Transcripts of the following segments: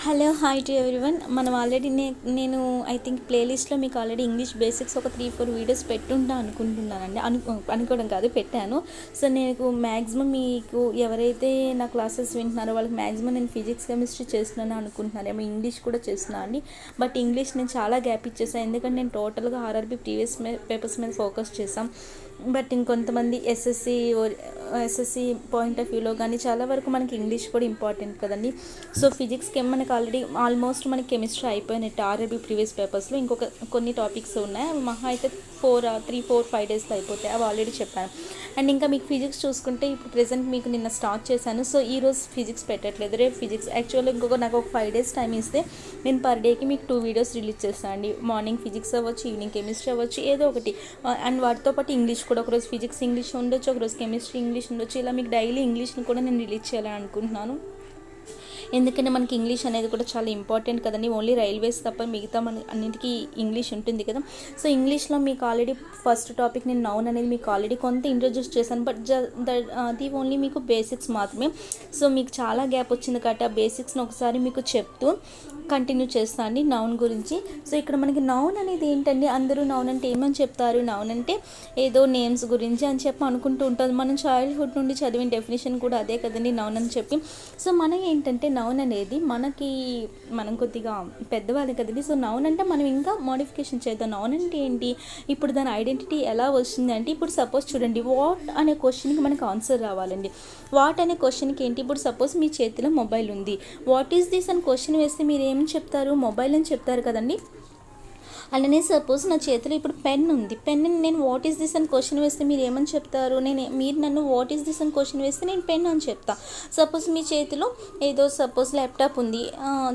Hello hi to everyone. మనం already నేను I think ప్లేలిస్ట్లో మీకు ఆల్రెడీ ఇంగ్లీష్ బేసిక్స్ ఒక 3-4 వీడియోస్ పెట్టుంటా అనుకుంటున్నానండి. అనుకోవడం కాదు, పెట్టాను. సో నేను మ్యాక్సిమం మీకు ఎవరైతే నా క్లాసెస్ వింటున్నారో వాళ్ళకి మ్యాక్సిమం నేను ఫిజిక్స్ కెమిస్ట్రీ చేస్తున్నాను అనుకుంటున్నారేమో, ఇంగ్లీష్ కూడా చేస్తున్నాను అండి. బట్ ఇంగ్లీష్ నేను చాలా గ్యాప్ ఇచ్చేసాను, ఎందుకంటే నేను టోటల్గా ఆర్ఆర్బీ ప్రీవియస్ పేపర్స్ మీద ఫోకస్ చేసాం. బట్ ఇంకొంతమంది ఎస్ఎస్సి పాయింట్ ఆఫ్ వ్యూలో కానీ చాలా వరకు మనకి ఇంగ్లీష్ కూడా ఇంపార్టెంట్ కదండి. సో ఫిజిక్స్కి మనకి ఆల్రెడీ ఆల్మోస్ట్ మనకి కెమిస్ట్రీ అయిపోయినట్టు ఆర్ఆర్బీ ప్రీవియస్ పేపర్స్లో. ఇంకొక కొన్ని టాపిక్స్ ఉన్నాయి, అవి మహా అయితే 3-4-5 డేస్లో అయిపోతాయి, అవి ఆల్రెడీ చెప్పాను. అండ్ ఇంకా మీకు ఫిజిక్స్ చూసుకుంటే ఇప్పుడు ప్రెసెంట్ మీకు నిన్న స్టార్ట్ చేశాను. సో ఈరోజు ఫిజిక్స్ పెట్టట్లేదు, రేపు ఫిజిక్స్. యాక్చువల్గా నాకు ఒక 5 డేస్ టైం ఇస్తే నేను పర్ డేకి మీకు 2 వీడియోస్ రిలీజ్ చేస్తాను అండి. మార్నింగ్ ఫిజిక్స్ అవ్వచ్చు, ఈవినింగ్ కెమిస్ట్రీ అవ్వచ్చు, ఏదో ఒకటి. అండ్ వాటితో పాటు ఇంగ్లీష్ కూడా, ఒకరోజు ఫిజిక్స్ ఇంగ్లీష్ ఉండొచ్చు, ఒకరోజు కెమిస్ట్రీ ఇంగ్లీష్ ఉండొచ్చు. ఇలా మీకు డైలీ ఇంగ్లీష్ని కూడా నేను రిలీజ్ చేయాలని అనుకుంటున్నాను. ఎందుకంటే మనకి ఇంగ్లీష్ అనేది కూడా చాలా ఇంపార్టెంట్ కదండి. ఓన్లీ రైల్వేస్ తప్ప మిగతా మన అన్నింటికీ ఇంగ్లీష్ ఉంటుంది కదా. సో ఇంగ్లీష్లో మీకు ఆల్రెడీ ఫస్ట్ టాపిక్ నేను నౌన్ అనేది మీకు ఆల్రెడీ కొంత ఇంట్రొడ్యూస్ చేశాను, బట్ అది ఓన్లీ మీకు బేసిక్స్ మాత్రమే. సో మీకు చాలా గ్యాప్ వచ్చింది కాబట్టి ఆ బేసిక్స్ని ఒకసారి మీకు చెప్తూ కంటిన్యూ చేస్తాను అండి నౌన్ గురించి. సో ఇక్కడ మనకి నౌన్ అనేది ఏంటండి, అందరూ నౌన్ అంటే ఏమని చెప్తారు, నౌన్ అంటే ఏదో నేమ్స్ గురించి అని చెప్పి అనుకుంటూ ఉంటుంది. మనం చైల్డ్హుడ్ నుండి చదివిన డెఫినేషన్ కూడా అదే కదండి నౌన్ అని చెప్పి. సో మనం ఏంటంటే నౌన్ అనేది మనం కొద్దిగా పెద్దవాళ్ళు కదండి. సో నౌన్ అంటే మనం ఇంకా మోడిఫికేషన్ చేద్దాం. నౌన్ అంటే ఏంటి, ఇప్పుడు దాని ఐడెంటిటీ ఎలా వస్తుంది అంటే, ఇప్పుడు సపోజ్ చూడండి, వాట్ అనే క్వశ్చన్కి మనకు ఆన్సర్ రావాలండి. వాట్ అనే క్వశ్చన్కి ఏంటి, ఇప్పుడు సపోజ్ మీ చేతిలో మొబైల్ ఉంది, వాట్ ఈస్ దిస్ అని క్వశ్చన్ వేస్తే మీరు ఏం చెప్తారు, మొబైల్ అని చెప్తారు కదండి. అలానే సపోజ్ నా చేతిలో ఇప్పుడు పెన్ ఉంది, పెన్ నేను వాట్ ఈస్ దిస్ అని క్వశ్చన్ వేస్తే మీరు ఏమని చెప్తారు, మీరు నన్ను వాట్ ఈస్ దిస్ అని క్వశ్చన్ వేస్తే నేను పెన్ అని చెప్తా. సపోజ్ మీ చేతిలో ఏదో సపోజ్ ల్యాప్టాప్ ఉంది,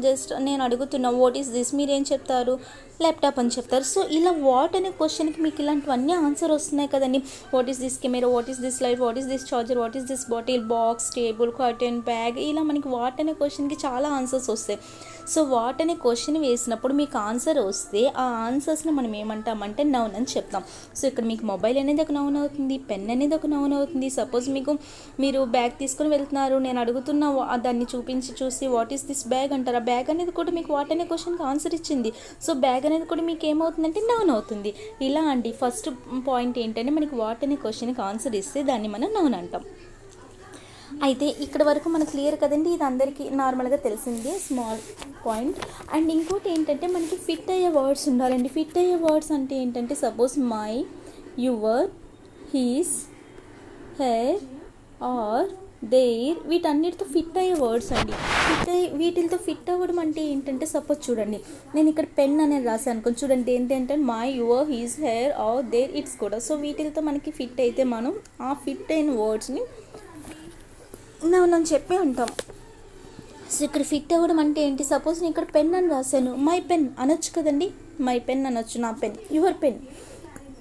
జస్ట్ నేను అడుగుతున్నా వాట్ ఈస్ దిస్, మీరు ఏం చెప్తారు, ల్యాప్టాప్ అని చెప్తారు. సో ఇలా వాట్ అనే క్వశ్చన్కి మీకు ఇలాంటివన్నీ ఆన్సర్ వస్తున్నాయి కదండి. What is this camera, what is this light, what is this charger, what is this bottle, box, table, curtain, bag, ఇలా మనకి వాట్ అనే క్వశ్చన్కి చాలా ఆన్సర్స్ వస్తాయి. సో వాట్ అనే క్వశ్చన్ వేసినప్పుడు మీకు ఆన్సర్ వస్తే ఆ ఆన్సర్స్ని మనం ఏమంటామంటే నౌన్ అని చెప్తాం. సో ఇక్కడ మీకు మొబైల్ అనేది ఒక నౌన్ అవుతుంది, పెన్ అనేది ఒక నౌన్ అవుతుంది. సపోజ్ మీరు బ్యాగ్ తీసుకొని వెళ్తున్నారు, నేను అడుగుతున్న దాన్ని చూసి వాట్ ఈస్ దిస్ బ్యాగ్ అంటారు. ఆ బ్యాగ్ అనేది కూడా మీకు వాట్ అనే క్వశ్చన్కి ఆన్సర్ ఇచ్చింది. సో బ్యాగ్ అనేది కూడా మీకు ఏమవుతుందంటే నౌన్ అవుతుంది. ఇలా అండి ఫస్ట్ పాయింట్ ఏంటంటే, మనకి వాట్ అనే క్వశ్చన్కి ఆన్సర్ ఇస్తే దాన్ని మనం నౌన్ అంటాం. అయితే ఇక్కడ వరకు మనకు క్లియర్ కదండి, ఇది అందరికీ నార్మల్గా తెలిసిందే, స్మాల్ పాయింట్. అండ్ ఇంకోటి ఏంటంటే, మనకి ఫిట్ అయ్యే వర్డ్స్ ఉండాలండి. ఫిట్ అయ్యే వర్డ్స్ అంటే ఏంటంటే, suppose my, your, his, her, our, their, వీటన్నిటితో ఫిట్ అయ్యే వర్డ్స్ అండి. వీటితో ఫిట్ అవ్వడం అంటే ఏంటంటే, సపోజ్ చూడండి, నేను ఇక్కడ పెన్ అనేది రాశాను అనుకోండి, చూడండి ఏంటంటే my, your, his, her, our, their, its కూడా. సో వీటితో మనకి ఫిట్ అయితే మనం ఆ ఫిట్ అయిన వర్డ్స్ని నౌన్ అని చెప్పి అంటాం. సో ఇక్కడ ఫిట్ అవ్వడం అంటే ఏంటి, సపోజ్ నేను ఇక్కడ పెన్ అని రాశాను, మై పెన్ అనొచ్చు కదండి, మై పెన్ అనొచ్చు, నా pen, your pen,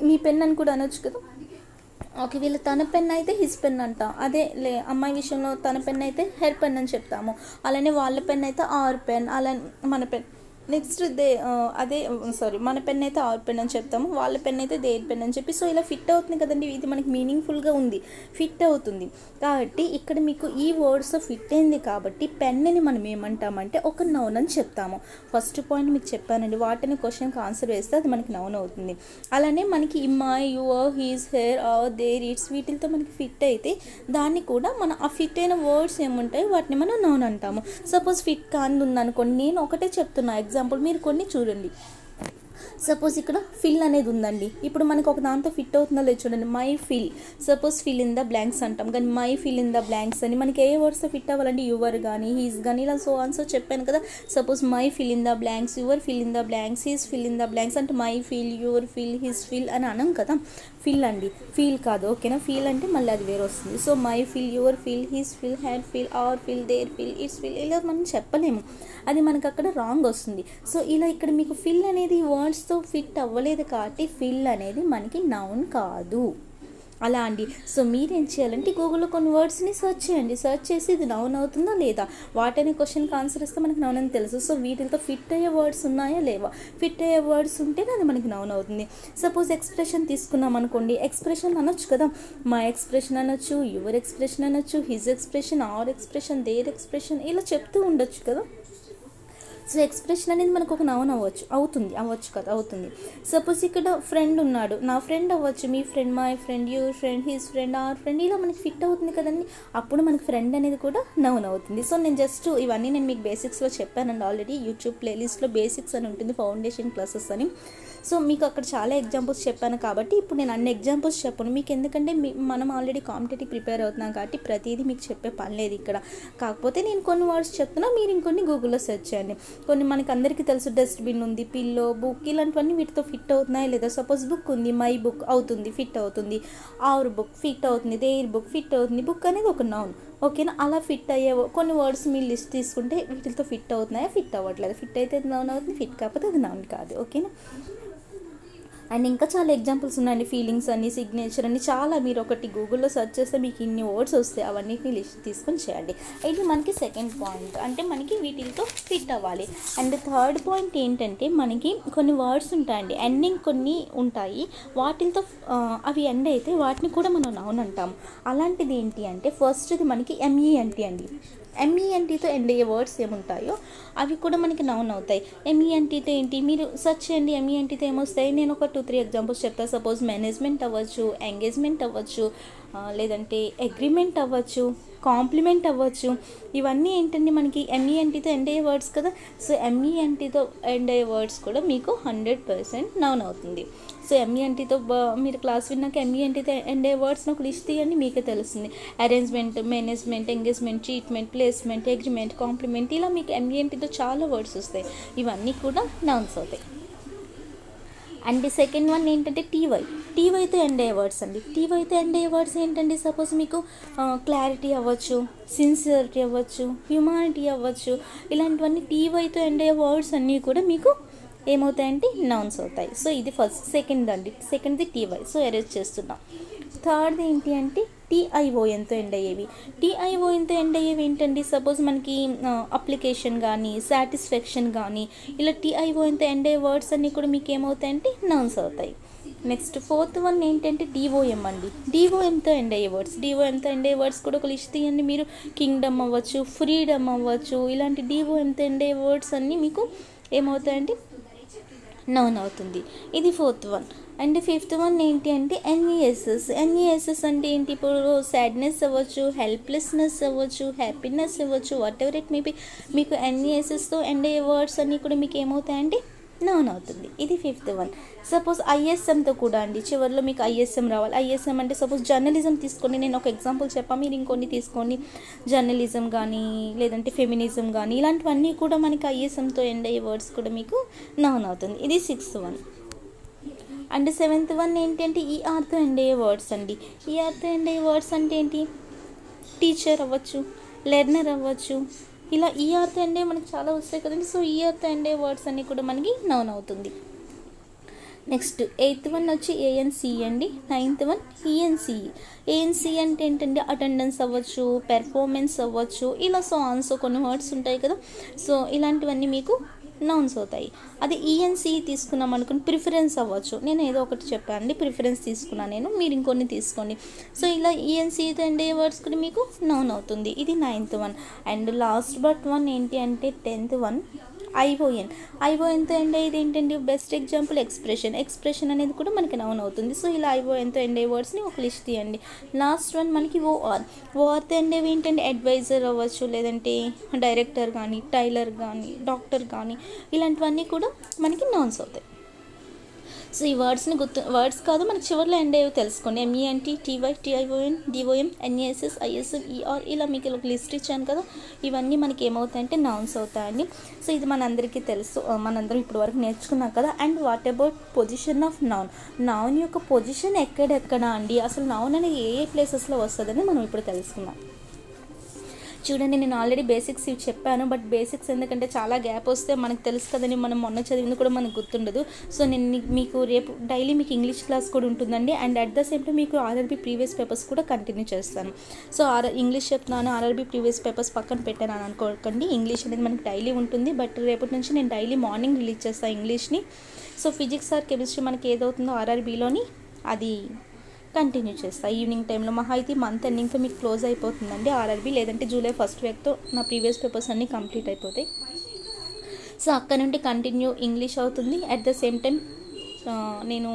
me pen అని కూడా అనొచ్చు కదా. ఓకే, వీళ్ళు తన పెన్ అయితే హిస్ పెన్ అంటాం. అదే అమ్మాయి విషయంలో తన పెన్ అయితే హెర్ పెన్ అని చెప్తాము. అలానే వాళ్ళ పెన్ అయితే ఆర్ పెన్, అలా మన పెన్ నెక్స్ట్ మన పెన్ అయితే ఆర్ పెన్ అని చెప్తాము, వాళ్ళ పెన్ అయితే దేర్ పెన్ అని చెప్పి. సో ఇలా ఫిట్ అవుతుంది కదండి, ఇది మనకి మీనింగ్ఫుల్గా ఉంది, ఫిట్ అవుతుంది కాబట్టి ఇక్కడ మీకు ఈ వర్డ్స్ ఫిట్ అయింది కాబట్టి పెన్ని మనం ఏమంటామంటే ఒక నౌన్ అని చెప్తాము. ఫస్ట్ పాయింట్ మీకు చెప్పానండి, వాటిని క్వశ్చన్కి ఆన్సర్ వేస్తే అది మనకి నౌన్ అవుతుంది. అలానే మనకి my, your, his, her, our, their, its, వీటితో మనకి ఫిట్ అయితే దాన్ని కూడా మన ఆ ఫిట్ అయిన వర్డ్స్ ఏముంటాయి వాటిని మనం నౌన్ అంటాము. సపోజ్ ఫిట్ కాని ఉందనుకోండి, నేను ఒకటే చెప్తున్నా ఎగ్జాంపుల్, మీరు కొన్ని చూడండి. సపోజ్ ఇక్కడ ఫిల్ అనేది ఉందండి, ఇప్పుడు మనకు ఒక దాంతో ఫిట్ అవుతుందో లేదు చూడండి, my fill. Suppose fill in the blanks అంటాం, కానీ my fill in the blanks అని మనకి ఏ వర్డ్స్ ఫిట్ అవ్వాలండి, యువర్ కానీ హీస్ కానీ, ఇలా సో ఆన్సర్ చెప్పాను కదా. Suppose my fill in the blanks, your fill in the blanks, his fill in the blanks అంటే my fill, your fill, his fill అని అనం కదా. ఫిల్ అండి, ఫీల్ కాదు, ఓకేనా. ఫీల్ అంటే మళ్ళీ అది వేరే వస్తుంది. So my fill, your fill, his fill, her fill, our fill, their fill, its fill, ఇలా మనం చెప్పలేము, అది మనకు అక్కడ రాంగ్ వస్తుంది. సో ఇలా ఇక్కడ మీకు ఫిల్ అనేది వర్డ్స్తో ఫిట్ అవ్వలేదు కాబట్టి ఫిల్ అనేది మనకి నౌన్ కాదు. అలా అండి. సో మీరేం చేయాలంటే గూగుల్లో కొన్ని వర్డ్స్ని సెర్చ్ చేయండి, సెర్చ్ చేసి ఇది నౌన్ అవుతుందా లేదా, వాటనే క్వశ్చన్కి ఆన్సర్ ఇస్తే మనకి నౌన్ అని తెలుసు. సో వీటితో ఫిట్ అయ్యే వర్డ్స్ ఉన్నాయా లేవా, ఫిట్ అయ్యే వర్డ్స్ ఉంటేనే అది మనకి నౌన్ అవుతుంది. సపోజ్ ఎక్స్ప్రెషన్ తీసుకున్నాం అనుకోండి, ఎక్స్ప్రెషన్ అనొచ్చు కదా, మై ఎక్స్ప్రెషన్ అనొచ్చు, యువర్ ఎక్స్ప్రెషన్ అనొచ్చు, his expression, our expression, their expression, ఇలా చెప్తూ ఉండొచ్చు కదా. సో ఎక్స్ప్రెషన్ అనేది మనకు ఒక నౌన్ అవ్వచ్చు కదా, అవుతుంది. సపోజ్ ఇక్కడ ఫ్రెండ్ ఉన్నాడు, నా ఫ్రెండ్ అవ్వచ్చు, మీ friend, my friend, your friend, his friend, our friend, ఇలా మనకి ఫిట్ అవుతుంది కదండి. అప్పుడు మనకి ఫ్రెండ్ అనేది కూడా నౌన్ అవుతుంది. సో నేను జస్ట్ ఇవన్నీ నేను మీకు బేసిక్స్లో చెప్పానండి ఆల్రెడీ. యూట్యూబ్ ప్లేలిస్ట్లో బేసిక్స్ అని ఉంటుంది, ఫౌండేషన్ క్లాసెస్ అని. సో మీకు అక్కడ చాలా ఎగ్జాంపుల్స్ చెప్పాను కాబట్టి ఇప్పుడు నేను అన్ని ఎగ్జాంపుల్స్ చెప్పను మీకు, ఎందుకంటే మనం ఆల్రెడీ కాంపిటేటివ్ ప్రిపేర్ అవుతున్నాం కాబట్టి ప్రతిదీ మీకు చెప్పే పని లేదు ఇక్కడ. కాకపోతే నేను కొన్ని వర్డ్స్ చెప్తున్నా, మీరు ఇంకొన్ని గూగుల్లో సెర్చ్ చేయండి. కొన్ని మనకి అందరికీ తెలుసు, డస్ట్బిన్ ఉంది, పిల్లో, బుక్, ఇలాంటివన్నీ వీటితో ఫిట్ అవుతున్నాయి లేదా. సపోజ్ బుక్ ఉంది, మై బుక్ అవుతుంది, ఫిట్ అవుతుంది. అవర్ బుక్ ఫిట్ అవుతుంది, దేర్ బుక్ ఫిట్ అవుతుంది. బుక్ అనేది ఒక నౌన్, ఓకేనా. అలా ఫిట్ అయ్యే కొన్ని వర్డ్స్ మీరు లిస్ట్ తీసుకుంటే వీటితో ఫిట్ అవుతున్నాయా, ఫిట్ అవ్వట్లేదు. ఫిట్ అయితే అది నౌన్ అవుతుంది, ఫిట్ కాకపోతే అది నౌన్ కాదు, ఓకేనా. అండ్ ఇంకా చాలా ఎగ్జాంపుల్స్ ఉన్నాయండి, ఫీలింగ్స్ అని, సిగ్నేచర్ అని, చాలా. మీరు ఒకటి గూగుల్లో సెర్చ్ చేస్తే మీకు ఇన్ని వర్డ్స్ వస్తాయి, అవన్నిటిని లిస్ట్ తీసుకొని చేయండి. ఇది మనకి సెకండ్ పాయింట్, అంటే మనకి వీటితో ఫిట్ అవ్వాలి. అండ్ థర్డ్ పాయింట్ ఏంటంటే మనకి కొన్ని వర్డ్స్ ఉంటాయండి, ఎండింగ్ కొన్ని ఉంటాయి, వాటితో అవి ఎండ్ అయితే వాటిని కూడా మనం నౌన్ అంటాం. అలాంటిది ఏంటి అంటే ఫస్ట్ది మనకి ఎంఈఎన్టీ అండి. ఎంఈఎన్టీతో ఎండ్ అయ్యే వర్డ్స్ ఏముంటాయో అవి కూడా మనకి నౌన్ అవుతాయి. ఎంఈఎన్టీతో ఏంటి, మీరు సెర్చ్ చేయండి ఎంఈఎన్టీతో ఏమొస్తాయి. నేను ఒక 2-3 ఎగ్జాంపుల్స్ చెప్తాను. సపోజ్ మేనేజ్మెంట్ అవ్వచ్చు, ఎంగేజ్మెంట్ అవ్వచ్చు, లేదంటే అగ్రిమెంట్ అవ్వచ్చు, కాంప్లిమెంట్ అవ్వచ్చు. ఇవన్నీ ఏంటండి మనకి ఎంఈఎన్టీతో ఎండ్ అయ్యే వర్డ్స్ కదా. సో ఎంఈఎన్టీతో ఎండ్ అయ్యే వర్డ్స్ కూడా మీకు 100% నౌన్ అవుతుంది. సో ఎంఈఎన్టీతో మీరు క్లాస్ విన్నాక ఎంఈఎన్టీతో ఎండ్ అయ్యే వర్డ్స్ నాకు లిస్ట్ తీయండి, మీకే తెలుస్తుంది. Arrangement, management, engagement, treatment, placement, agreement, compliment, ఇలా మీకు ఎంఈఎన్టీతో చాలా వర్డ్స్ వస్తాయి. ఇవన్నీ కూడా నౌన్స్ అవుతాయి. అండ్ సెకండ్ వన్ ఏంటంటే టీవైతో ఎండ్ అయ్యే వర్డ్స్ అండి. టీవైతో ఎండ్ అయ్యే వర్డ్స్ ఏంటండి, సపోజ్ మీకు క్లారిటీ అవ్వచ్చు, సిన్సియరిటీ అవ్వచ్చు, హ్యూమానిటీ అవ్వచ్చు, ఇలాంటివన్నీ టీవైతో ఎండ్ అయ్యే వర్డ్స్ అన్నీ కూడా మీకు ఏమవుతాయంటే నౌన్స్ అవుతాయి. సో ఇది సెకండ్ది టీవై, సో ఎరేజ్ చేస్తున్నాం. థర్డ్ది ఏంటి అంటే టీఐఓఎన్తో ఎండ్ అయ్యేవి. టీఐఓఎన్తో ఎండ్ అయ్యేవి ఏంటండి, సపోజ్ మనకి అప్లికేషన్ కానీ, సాటిస్ఫాక్షన్ కానీ, ఇలా టీఐఓఎన్తో ఎండ్ అయ్యే వర్డ్స్ అన్నీ కూడా మీకు ఏమవుతాయంటే నౌన్స్ అవుతాయి. నెక్స్ట్ ఫోర్త్ వన్ ఏంటంటే డిఓఎం అండి. డిఓఎంతో ఎండ్ అయ్యే వర్డ్స్ కూడా ఒక లిస్ట్ తీయండి మీరు. కింగ్డమ్ అవ్వచ్చు, ఫ్రీడమ్ అవ్వచ్చు, ఇలాంటి డిఓఎంతో ఎండ్ అయ్యే వర్డ్స్ అన్నీ మీకు ఏమవుతాయంటే నౌన్ అవుతుంది. ఇది fourth one. And fifth one ఏంటి అంటే ఎన్ఈఎస్ఎస్ అంటే ఏంటి, ఇప్పుడు సాడ్నెస్ అవ్వచ్చు, హెల్ప్లెస్నెస్ అవ్వచ్చు, హ్యాపీనెస్ అవ్వచ్చు, వాట్ ఎవర్ ఇట్ మేబీ, మీకు ఎన్ఈఎస్ఎస్తో ఎండ్ అయ్యే వర్డ్స్ అన్నీ కూడా మీకు ఏమవుతాయంటే నౌన్ అవుతుంది. ఇది ఫిఫ్త్ వన్. సపోజ్ ఐఎస్ఎంతో కూడా అండి, చివరిలో మీకు ఐఎస్ఎం రావాలి. ఐఎస్ఎం అంటే సపోజ్ జర్నలిజం తీసుకోండి, నేను ఒక ఎగ్జాంపుల్ చెప్పాను, మీరు ఇంకొన్ని తీసుకోండి. జర్నలిజం కానీ, లేదంటే ఫెమినిజం కానీ, ఇలాంటివన్నీ కూడా మనకి ఐఎస్ఎంతో ఎండ్ అయ్యే వర్డ్స్ కూడా మీకు నౌన్ అవుతుంది. ఇది sixth one. And seventh one ఏంటి అంటే ఈఆర్తో ఎండ్ అయ్యే వర్డ్స్ అండి. ఈఆర్తో ఎండ్ అయ్యే వర్డ్స్ అంటే ఏంటి, టీచర్ అవ్వచ్చు, లెర్నర్ అవ్వచ్చు, ఇలా ఈఆర్తో ఎండ్ అయ్యే మనకి చాలా వస్తాయి కదండి. సో ఈఆర్తో ఎండ్ అయ్యే వర్డ్స్ అన్నీ కూడా మనకి నౌన్ అవుతుంది. నెక్స్ట్ ఎయిత్ వన్ వచ్చి ఏఎన్సి అండి. Ninth one ENCE. ఏఎన్సి అంటే ఏంటంటే అటెండెన్స్ అవ్వచ్చు, పెర్ఫార్మెన్స్ అవ్వచ్చు, ఇలా సో కొన్ని వర్డ్స్ ఉంటాయి కదా. సో ఇలాంటివన్నీ మీకు నౌన్స్ అవుతాయి. అదే ఈఎన్సి తీసుకున్నాం అనుకుని ప్రిఫరెన్స్ అవ్వచ్చు, నేను ఏదో ఒకటి చెప్పాను అండి, ప్రిఫరెన్స్ తీసుకున్నాను నేను, మీరు ఇంకొన్ని తీసుకోండి. సో ఇలా ఈఎన్సితో ఎండ్ అయ్యే వర్డ్స్ కూడా మీకు నౌన్ అవుతుంది. ఇది ninth one. And last but one ఏంటి అంటే 10th వన్ ఐఓఎన్తో ఎండ్ అయ్యేది ఏంటండి, బెస్ట్ ఎగ్జాంపుల్ ఎక్స్ప్రెషన్ అనేది కూడా మనకి నౌన్ అవుతుంది. సో ఇలా ఐఓఎన్తో ఎండ్ అయ్యే వర్డ్స్ని ఒక లిస్ట్ తీయండి. లాస్ట్ వన్ మనకి ఓఆర్తో ఎండ్ అయ్యేవి ఏంటంటే అడ్వైజర్ అవ్వచ్చు, లేదంటే డైరెక్టర్ కానీ, టైలర్ కానీ, డాక్టర్ కానీ, ఇలాంటివన్నీ కూడా మనకి నౌన్స్ అవుతాయి. సో ఈ వర్డ్స్ కాదు మనకి చివరిలో ఎండ్ అయ్యేవి తెలుసుకోండి. MENT, TY, TION, DOM, NESS, ISM, ER, ఇలా మీకు ఒక లిస్ట్ ఇచ్చాను కదా. ఇవన్నీ మనకి ఏమవుతాయంటే నౌన్స్ అవుతాయండి. సో ఇది మనందరికీ తెలుసు, మనందరం ఇప్పటి వరకు నేర్చుకున్నాం కదా. And what about position of noun యొక్క పొజిషన్ ఎక్కడెక్కడ అండి, అసలు నౌన్ అనేది ఏ ప్లేసెస్లో వస్తుందని మనం ఇప్పుడు తెలుసుకుందాం. చూడండి, నేను ఆల్రెడీ బేసిక్స్ ఇవి చెప్పాను, బట్ బేసిక్స్ ఎందుకంటే చాలా గ్యాప్ వస్తే మనకు తెలుసు కదండి, మనం మొన్న చదివింది కూడా మనకు గుర్తుండదు. సో నేను మీకు రేపు డైలీ మీకు ఇంగ్లీష్ క్లాస్ కూడా ఉంటుందండి. And at the same time మీకు ఆర్ఆర్బీ ప్రీవియస్ పేపర్స్ కూడా కంటిన్యూ చేస్తాను. సో ఇంగ్లీష్ చెప్తున్నాను, ఆర్ఆర్బీ ప్రీవియస్ పేపర్స్ పక్కన పెట్టాను అని అనుకోకండి. ఇంగ్లీష్ అనేది మనకి డైలీ ఉంటుంది, బట్ రేపటి నుంచి నేను డైలీ మార్నింగ్ రిలీజ్ చేస్తాను ఇంగ్లీష్ని. సో ఫిజిక్స్ ఆర్ కెమిస్ట్రీ మనకి ఏదవుతుందో ఆర్ఆర్బీలోని అది కంటిన్యూ చేస్తా ఈవినింగ్ టైంలో. మహా అయితే మంత్ ఎండింగ్తో మీకు క్లోజ్ అయిపోతుందండి ఆర్ఆర్బీ, లేదంటే జూలై 1st వీక్తో నా ప్రీవియస్ పేపర్స్ అన్నీ కంప్లీట్ అయిపోతాయి. సో అక్కడ నుండి కంటిన్యూ ఇంగ్లీష్ అవుతుంది. అట్ ద సేమ్ టైం నేను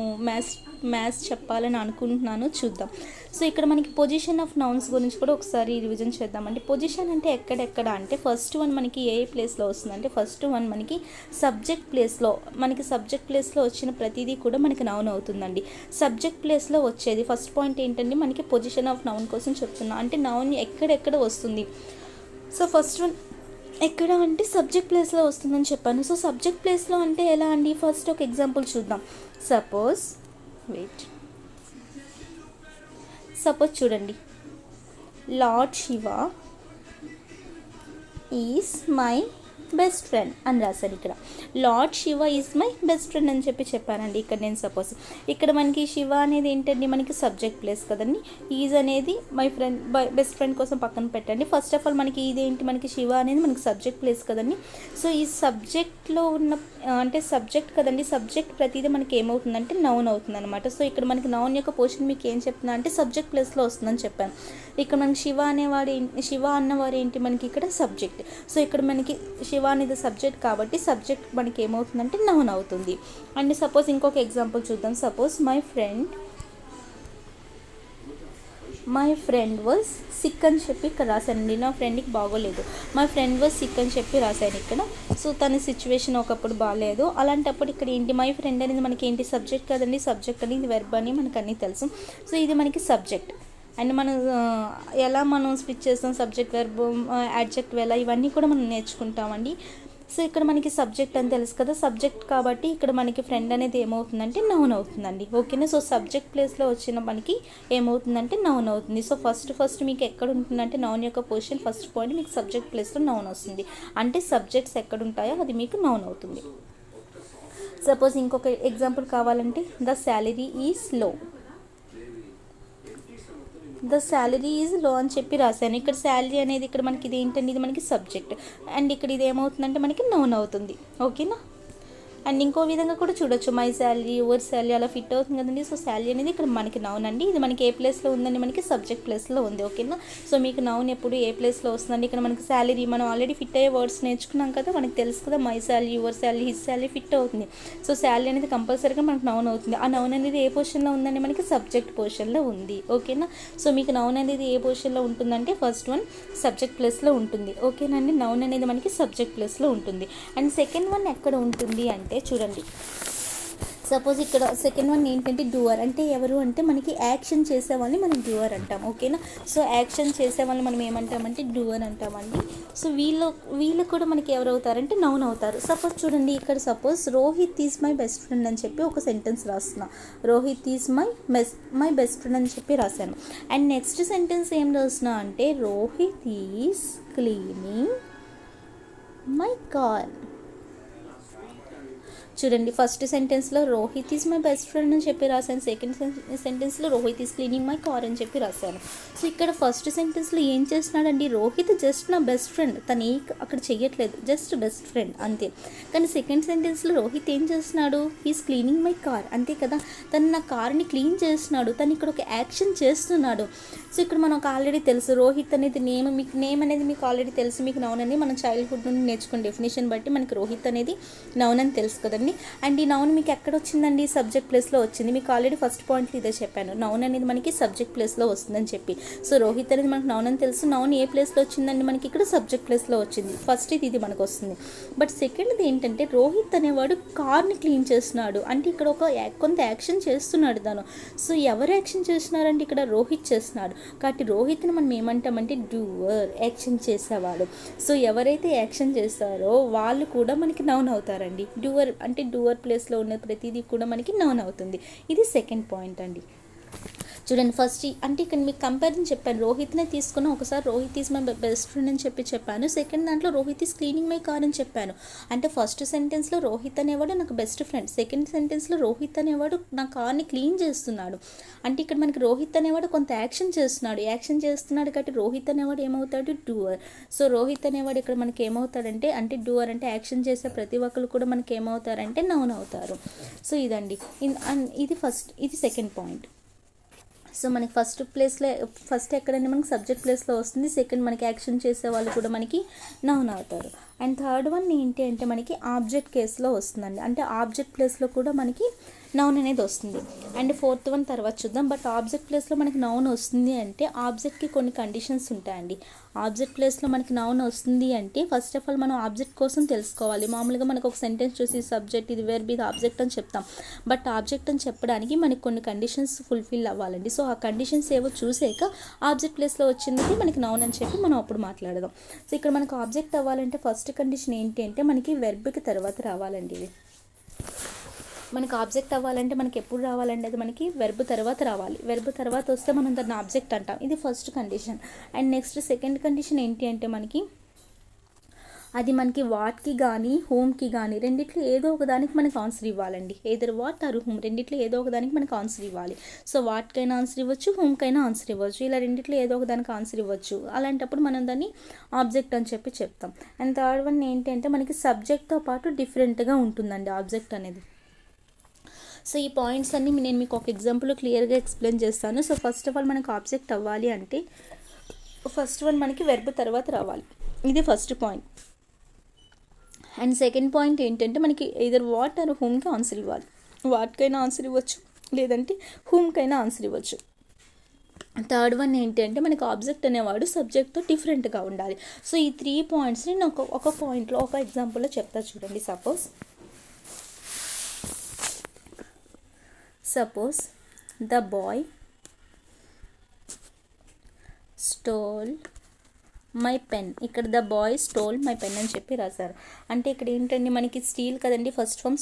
మ్యాథ్స్ చెప్పాలని అనుకుంటున్నాను, చూద్దాం. సో ఇక్కడ మనకి పొజిషన్ ఆఫ్ నౌన్స్ గురించి కూడా ఒకసారి రివిజన్ చేద్దామండి. పొజిషన్ అంటే ఎక్కడెక్కడ అంటే ఫస్ట్ వన్ మనకి ఏ ప్లేస్లో వస్తుందంటే ఫస్ట్ వన్ మనకి సబ్జెక్ట్ ప్లేస్లో వచ్చిన ప్రతిదీ కూడా మనకి నౌన్ అవుతుందండి. సబ్జెక్ట్ ప్లేస్లో వచ్చేది ఫస్ట్ పాయింట్ ఏంటంటే మనకి పొజిషన్ ఆఫ్ నౌన్ కోసం చెప్తున్నా, అంటే నౌన్ ఎక్కడెక్కడ వస్తుంది. సో ఫస్ట్ వన్ ఎక్కడ అంటే సబ్జెక్ట్ ప్లేస్లో వస్తుందని చెప్పాను. సో సబ్జెక్ట్ ప్లేస్లో అంటే ఎలా అండి, ఫస్ట్ ఒక ఎగ్జాంపుల్ చూద్దాం. సపోజ్ చూడండి, lord Shiva is my best friend అని రాశాను. ఇక్కడ lord Shiva is my best friend అని చెప్పానండి. ఇక్కడ నేను సపోజ్ ఇక్కడ మనకి శివ అనేది ఏంటండి, మనకి సబ్జెక్ట్ ప్లేస్ కదండి. ఈజ్ అనేది మై ఫ్రెండ్ బెస్ట్ ఫ్రెండ్ కోసం పక్కన పెట్టండి. ఫస్ట్ ఆఫ్ ఆల్ మనకి ఇదేంటి, మనకి శివ అనేది మనకి సబ్జెక్ట్ ప్లేస్ కదండి. సో ఈ సబ్జెక్ట్లో ఉన్న అంటే సబ్జెక్ట్ కదండి, సబ్జెక్ట్ ప్రతిదీ మనకి ఏమవుతుందంటే నౌన్ అవుతుంది అనమాట. సో ఇక్కడ మనకి నౌన్ యొక్క పోర్షన్ మీకు ఏం చెప్తున్నా అంటే సబ్జెక్ట్ ప్లేస్లో వస్తుందని చెప్పాను. ఇక్కడ మనకి శివ అన్నవాడు ఏంటి, మనకి ఇక్కడ సబ్జెక్ట్. సో ఇక్కడ మనకి శివ అనేది సబ్జెక్ట్ కాబట్టి సబ్జెక్ట్ మనకి ఏమవుతుందంటే నౌన్ అవుతుంది. అండ్ సపోజ్ ఇంకొక ఎగ్జాంపుల్ చూద్దాం. Suppose my friend was sick అని చెప్పి ఇక్కడ రాశానండి. నా ఫ్రెండ్కి బాగోలేదు, మై ఫ్రెండ్ వాజ్ సిక్ అని చెప్పి రాశాను ఇక్కడ. సో తన సిచ్యువేషన్ ఒకప్పుడు బాగాలేదు. అలాంటప్పుడు ఇక్కడ ఏంటి, మై ఫ్రెండ్ అనేది మనకి ఏంటి, సబ్జెక్ట్ కదండి. సబ్జెక్ట్ అనేది వెర్బ్ అని మనకు అన్నీ తెలుసు. సో ఇది మనకి సబ్జెక్ట్. అండ్ మనం ఎలా స్విచ్ చేస్తాం, సబ్జెక్ట్ వెర్బ్ యాడ్జెక్టివ్ ఎలా, ఇవన్నీ కూడా మనం నేర్చుకుంటామండి. సో ఇక్కడ మనకి సబ్జెక్ట్ అని తెలుసు కదా, సబ్జెక్ట్ కాబట్టి ఇక్కడ మనకి ఫ్రెండ్ అనేది ఏమవుతుందంటే నౌన్ అవుతుందండి. ఓకేనా. సో సబ్జెక్ట్ ప్లేస్లో వచ్చిన మనకి ఏమవుతుందంటే నౌన్ అవుతుంది. సో ఫస్ట్ మీకు ఎక్కడ ఉంటుందంటే నౌన్ యొక్క పొజిషన్ ఫస్ట్ పాయింట్ మీకు సబ్జెక్ట్ ప్లేస్లో నౌన్ వస్తుంది. అంటే సబ్జెక్ట్స్ ఎక్కడ ఉంటాయో అది మీకు నౌన్ అవుతుంది. సపోజ్ ఇంకొక ఎగ్జాంపుల్ కావాలంటే ద శాలరీ ఈజ్ లో అని చెప్పి రాశాను. ఇక్కడ శాలరీ అనేది ఇక్కడ మనకి ఇది ఏంటండి, ఇది మనకి సబ్జెక్ట్. అండ్ ఇక్కడ ఇది ఏమవుతుందంటే మనకి నౌన్ అవుతుంది. ఓకేనా. అండ్ ఇంకో విధంగా కూడా చూడొచ్చు, మై శాలరీ, యువర్ శాలరీ అలా ఫిట్ అవుతుంది కదండి. సో శాలరీ అనేది ఇక్కడ మనకి నౌన్ అండి. ఇది మనకి ఏ ప్లేస్లో ఉందండి, మనకి సబ్జెక్ట్ ప్లేస్లో ఉంది. ఓకేనా. సో మీకు నౌన్ ఎప్పుడు ఏ ప్లేస్లో వస్తుందండి, ఇక్కడ మనకి శాలరీ మనం ఆల్రెడీ ఫిట్ అయ్యే వర్డ్స్ నేర్చుకున్నాం కదా, మనకి తెలుసు కదా, my salary, your salary, his salary fit అవుతుంది. సో శాలరీ అనేది కంపల్సరీగా మనకు నౌన్ అవుతుంది. ఆ నౌన్ అనేది ఏ పొజిషన్లో ఉందండి, మనకి సబ్జెక్ట్ పొజిషన్లో ఉంది. ఓకేనా. సో మీకు నౌన్ అనేది ఏ పొజిషన్లో ఉంటుందంటే ఫస్ట్ వన్ సబ్జెక్ట్ ప్లేస్లో ఉంటుంది. ఓకేనా అండి. నౌన్ అనేది మనకి సబ్జెక్ట్ ప్లేస్లో ఉంటుంది. అండ్ సెకండ్ వన్ ఎక్కడ ఉంటుంది అంటే చూడండి, సపోజ్ ఇక్కడ సెకండ్ వన్ ఏంటంటే డూవర్. అంటే ఎవరు అంటే మనకి యాక్షన్ చేసే వాళ్ళని మనం డూవర్ అంటాం. ఓకేనా. సో యాక్షన్ చేసే వాళ్ళని మనం ఏమంటామంటే డూవర్ అంటామండి. సో వీళ్ళు కూడా మనకి ఎవరు అవుతారంటే నౌన్ అవుతారు. సపోజ్ చూడండి, ఇక్కడ suppose Rohit is my best friend అని చెప్పి ఒక సెంటెన్స్ రాస్తున్నా. Rohit is my best friend అని చెప్పి రాశాను. అండ్ నెక్స్ట్ సెంటెన్స్ ఏం రాస్తున్నా అంటే Rohit is cleaning my car. చూడండి, ఫస్ట్ సెంటెన్స్లో Rohit is my best friend అని చెప్పి రాశాను. సెకండ్ సెంటెన్స్లో Rohit is cleaning my car అని చెప్పి రాశాను. సో ఇక్కడ ఫస్ట్ సెంటెన్స్లో ఏం చేస్తున్నాడండి, రోహిత్ జస్ట్ నా బెస్ట్ ఫ్రెండ్, తను అక్కడ చెయ్యట్లేదు, జస్ట్ బెస్ట్ ఫ్రెండ్ అంతే. కానీ సెకండ్ సెంటెన్స్లో రోహిత్ ఏం చేస్తున్నాడు, హీస్ క్లీనింగ్ మై కార్, అంతే కదా, తను నా కార్ని క్లీన్ చేస్తున్నాడు, తను ఇక్కడ ఒక యాక్షన్ చేస్తున్నాడు. సో ఇక్కడ మనకు ఆల్రెడీ తెలుసు రోహిత్ అనేది నేమ్ అనేది మీకు ఆల్రెడీ తెలుసు. మీకు నౌన్ అనేది మనం చైల్డ్హుడ్ నుండి నేర్చుకున్న డెఫినేషన్ బట్టి మనకి రోహిత్ అనేది నౌన్ అని తెలుసు కదండి. అండ్ ఈ నౌన్ మీకు ఎక్కడ వచ్చిందండి, సబ్జెక్ట్ ప్లేస్లో వచ్చింది. మీకు ఆల్రెడీ ఫస్ట్ పాయింట్లో ఇదే చెప్పాను, నౌన్ అనేది మనకి సబ్జెక్ట్ ప్లేస్లో వస్తుందని చెప్పి. సో రోహిత్ అనేది మనకు నౌన్ అని తెలుసు. నౌన్ ఏ ప్లేస్లో వచ్చిందండి, మనకి ఇక్కడ సబ్జెక్ట్ ప్లేస్లో వచ్చింది. ఫస్ట్ ఇది మనకు వస్తుంది. బట్ సెకండ్ది ఏంటంటే రోహిత్ అనేవాడు కార్ని క్లీన్ చేస్తున్నాడు, అంటే ఇక్కడ కొంత యాక్షన్ చేస్తున్నాడు తను. సో ఎవరు యాక్షన్ చేస్తున్నారంటే ఇక్కడ రోహిత్ చేస్తున్నాడు. కాబట్టి రోహిత్ని మనం ఏమంటామంటే డూవర్, యాక్షన్ చేసేవాడు. సో ఎవరైతే యాక్షన్ చేస్తారో వాళ్ళు కూడా మనకి నౌన్ అవుతారండి. డూవర్ ప్లేస్లో ఉన్న ప్రతిదీ కూడా మనకి నౌన్ అవుతుంది. ఇది సెకండ్ పాయింట్ అండి. చూడండి, ఫస్ట్ అంటే ఇక్కడ మీకు కంపారిజన్ చెప్పాను, రోహిత్నే తీసుకున్నా. ఒకసారి Rohit is my best friend అని చెప్పాను. సెకండ్ దాంట్లో Rohit is cleaning my car అని చెప్పాను. అంటే ఫస్ట్ సెంటెన్స్లో రోహిత్ అనేవాడు నాకు బెస్ట్ ఫ్రెండ్, సెకండ్ సెంటెన్స్లో రోహిత్ అనేవాడు నా కార్ని క్లీన్ చేస్తున్నాడు. అంటే ఇక్కడ మనకి రోహిత్ అనేవాడు కొంత యాక్షన్ చేస్తున్నాడు కాబట్టి రోహిత్ అనేవాడు ఏమవుతాడు, డూవర్. సో రోహిత్ అనేవాడు ఇక్కడ మనకి ఏమవుతాడంటే, అంటే డూవర్ అంటే యాక్షన్ చేసే ప్రతి ఒక్కరు కూడా మనకి ఏమవుతారంటే నౌన్ అవుతారు. సో ఇదండి, ఇది సెకండ్ పాయింట్. సో మనకి ఫస్ట్ ఎక్కడంటే మనకి సబ్జెక్ట్ ప్లేస్లో వస్తుంది, సెకండ్ మనకి యాక్షన్ చేసే వాళ్ళు కూడా మనకి నౌన్ అవుతారు. అండ్ థర్డ్ వన్ ఏంటి అంటే మనకి ఆబ్జెక్ట్ కేసులో వస్తుందండి, అంటే ఆబ్జెక్ట్ ప్లేస్లో కూడా మనకి నౌన్ అనేది వస్తుంది. అండ్ ఫోర్త్ వన్ తర్వాత చూద్దాం. బట్ ఆబ్జెక్ట్ ప్లేస్లో మనకి నౌన్ వస్తుంది అంటే ఆబ్జెక్ట్కి కొన్ని కండిషన్స్ ఉంటాయండి. ఆబ్జెక్ట్ ప్లేస్లో మనకి నౌన్ వస్తుంది అంటే ఫస్ట్ ఆఫ్ ఆల్ మనం ఆబ్జెక్ట్ కోసం తెలుసుకోవాలి. మామూలుగా మనకు ఒక సెంటెన్స్ చూసి సబ్జెక్ట్, ఇది వెర్బ్, ఇది ఆబ్జెక్ట్ అని చెప్తాం. బట్ ఆబ్జెక్ట్ అని చెప్పడానికి మనకి కొన్ని కండిషన్స్ ఫుల్ఫిల్ అవ్వాలండి. సో ఆ కండిషన్స్ ఏవో చూసాక ఆబ్జెక్ట్ ప్లేస్లో వచ్చింది మనకి నౌన్ అని చెప్పి మనం అప్పుడు మాట్లాడదాం. సో ఇక్కడ మనకు ఆబ్జెక్ట్ అవ్వాలంటే ఫస్ట్ కండిషన్ ఏంటి అంటే మనకి వెర్బ్కి తర్వాత రావాలండి. ఇది మనకి ఆబ్జెక్ట్ అవ్వాలంటే మనకి ఎప్పుడు రావాలండి, అది మనకి వెర్బ్ తర్వాత రావాలి. వెర్బ్ తర్వాత వస్తే మనం దాన్ని ఆబ్జెక్ట్ అంటాం. ఇది first condition. And next second condition ఏంటి అంటే మనకి అది మనకి వాట్కి కానీ హోమ్కి కానీ రెండిట్లో ఏదో ఒక దానికి మనకు ఆన్సర్ ఇవ్వాలండి. ఏదర్ వాట్ ఆర్ హోమ్, రెండిట్లో ఏదో ఒక దానికి మనకు ఆన్సర్ ఇవ్వాలి. సో వాట్కైనా ఆన్సర్ ఇవ్వచ్చు, హోమ్కైనా ఆన్సర్ ఇవ్వచ్చు, ఇలా రెండిట్లో ఏదో ఒక దానికి ఆన్సర్ ఇవ్వచ్చు. అలాంటప్పుడు మనం దాన్ని ఆబ్జెక్ట్ అని చెప్పి చెప్తాం. అండ్ థర్డ్ వన్ ఏంటి అంటే మనకి సబ్జెక్ట్తో పాటు డిఫరెంట్గా ఉంటుందండి ఆబ్జెక్ట్ అనేది. సో ఈ పాయింట్స్ అన్నీ నేను మీకు ఒక ఎగ్జాంపుల్ క్లియర్గా ఎక్స్ప్లెయిన్ చేస్తాను. సో ఫస్ట్ ఆఫ్ ఆల్ మనకు ఆబ్జెక్ట్ అవ్వాలి అంటే ఫస్ట్ వన్ మనకి వెర్బ్ తర్వాత రావాలి. ఇది first point. And second point ఏంటంటే మనకి ఎయిదర్ వాట్ ఆర్ హోమ్కి ఆన్సర్ ఇవ్వాలి. వాట్కైనా ఆన్సర్ ఇవ్వచ్చు, లేదంటే హోమ్కైనా ఆన్సర్ ఇవ్వచ్చు. థర్డ్ వన్ ఏంటంటే మనకి ఆబ్జెక్ట్ అనేవాడు సబ్జెక్ట్తో డిఫరెంట్గా ఉండాలి. సో ఈ 3 పాయింట్స్ని నేను ఒక పాయింట్లో ఒక ఎగ్జాంపుల్లో చెప్తా చూడండి. Suppose the boy stole my pen. ఇక్కడ the boy stole my pen అని చెప్పి రాశారు. అంటే ఇక్కడ ఏంటండి మనకి స్టీల్ కదండి ఫస్ట్ ఫామ్,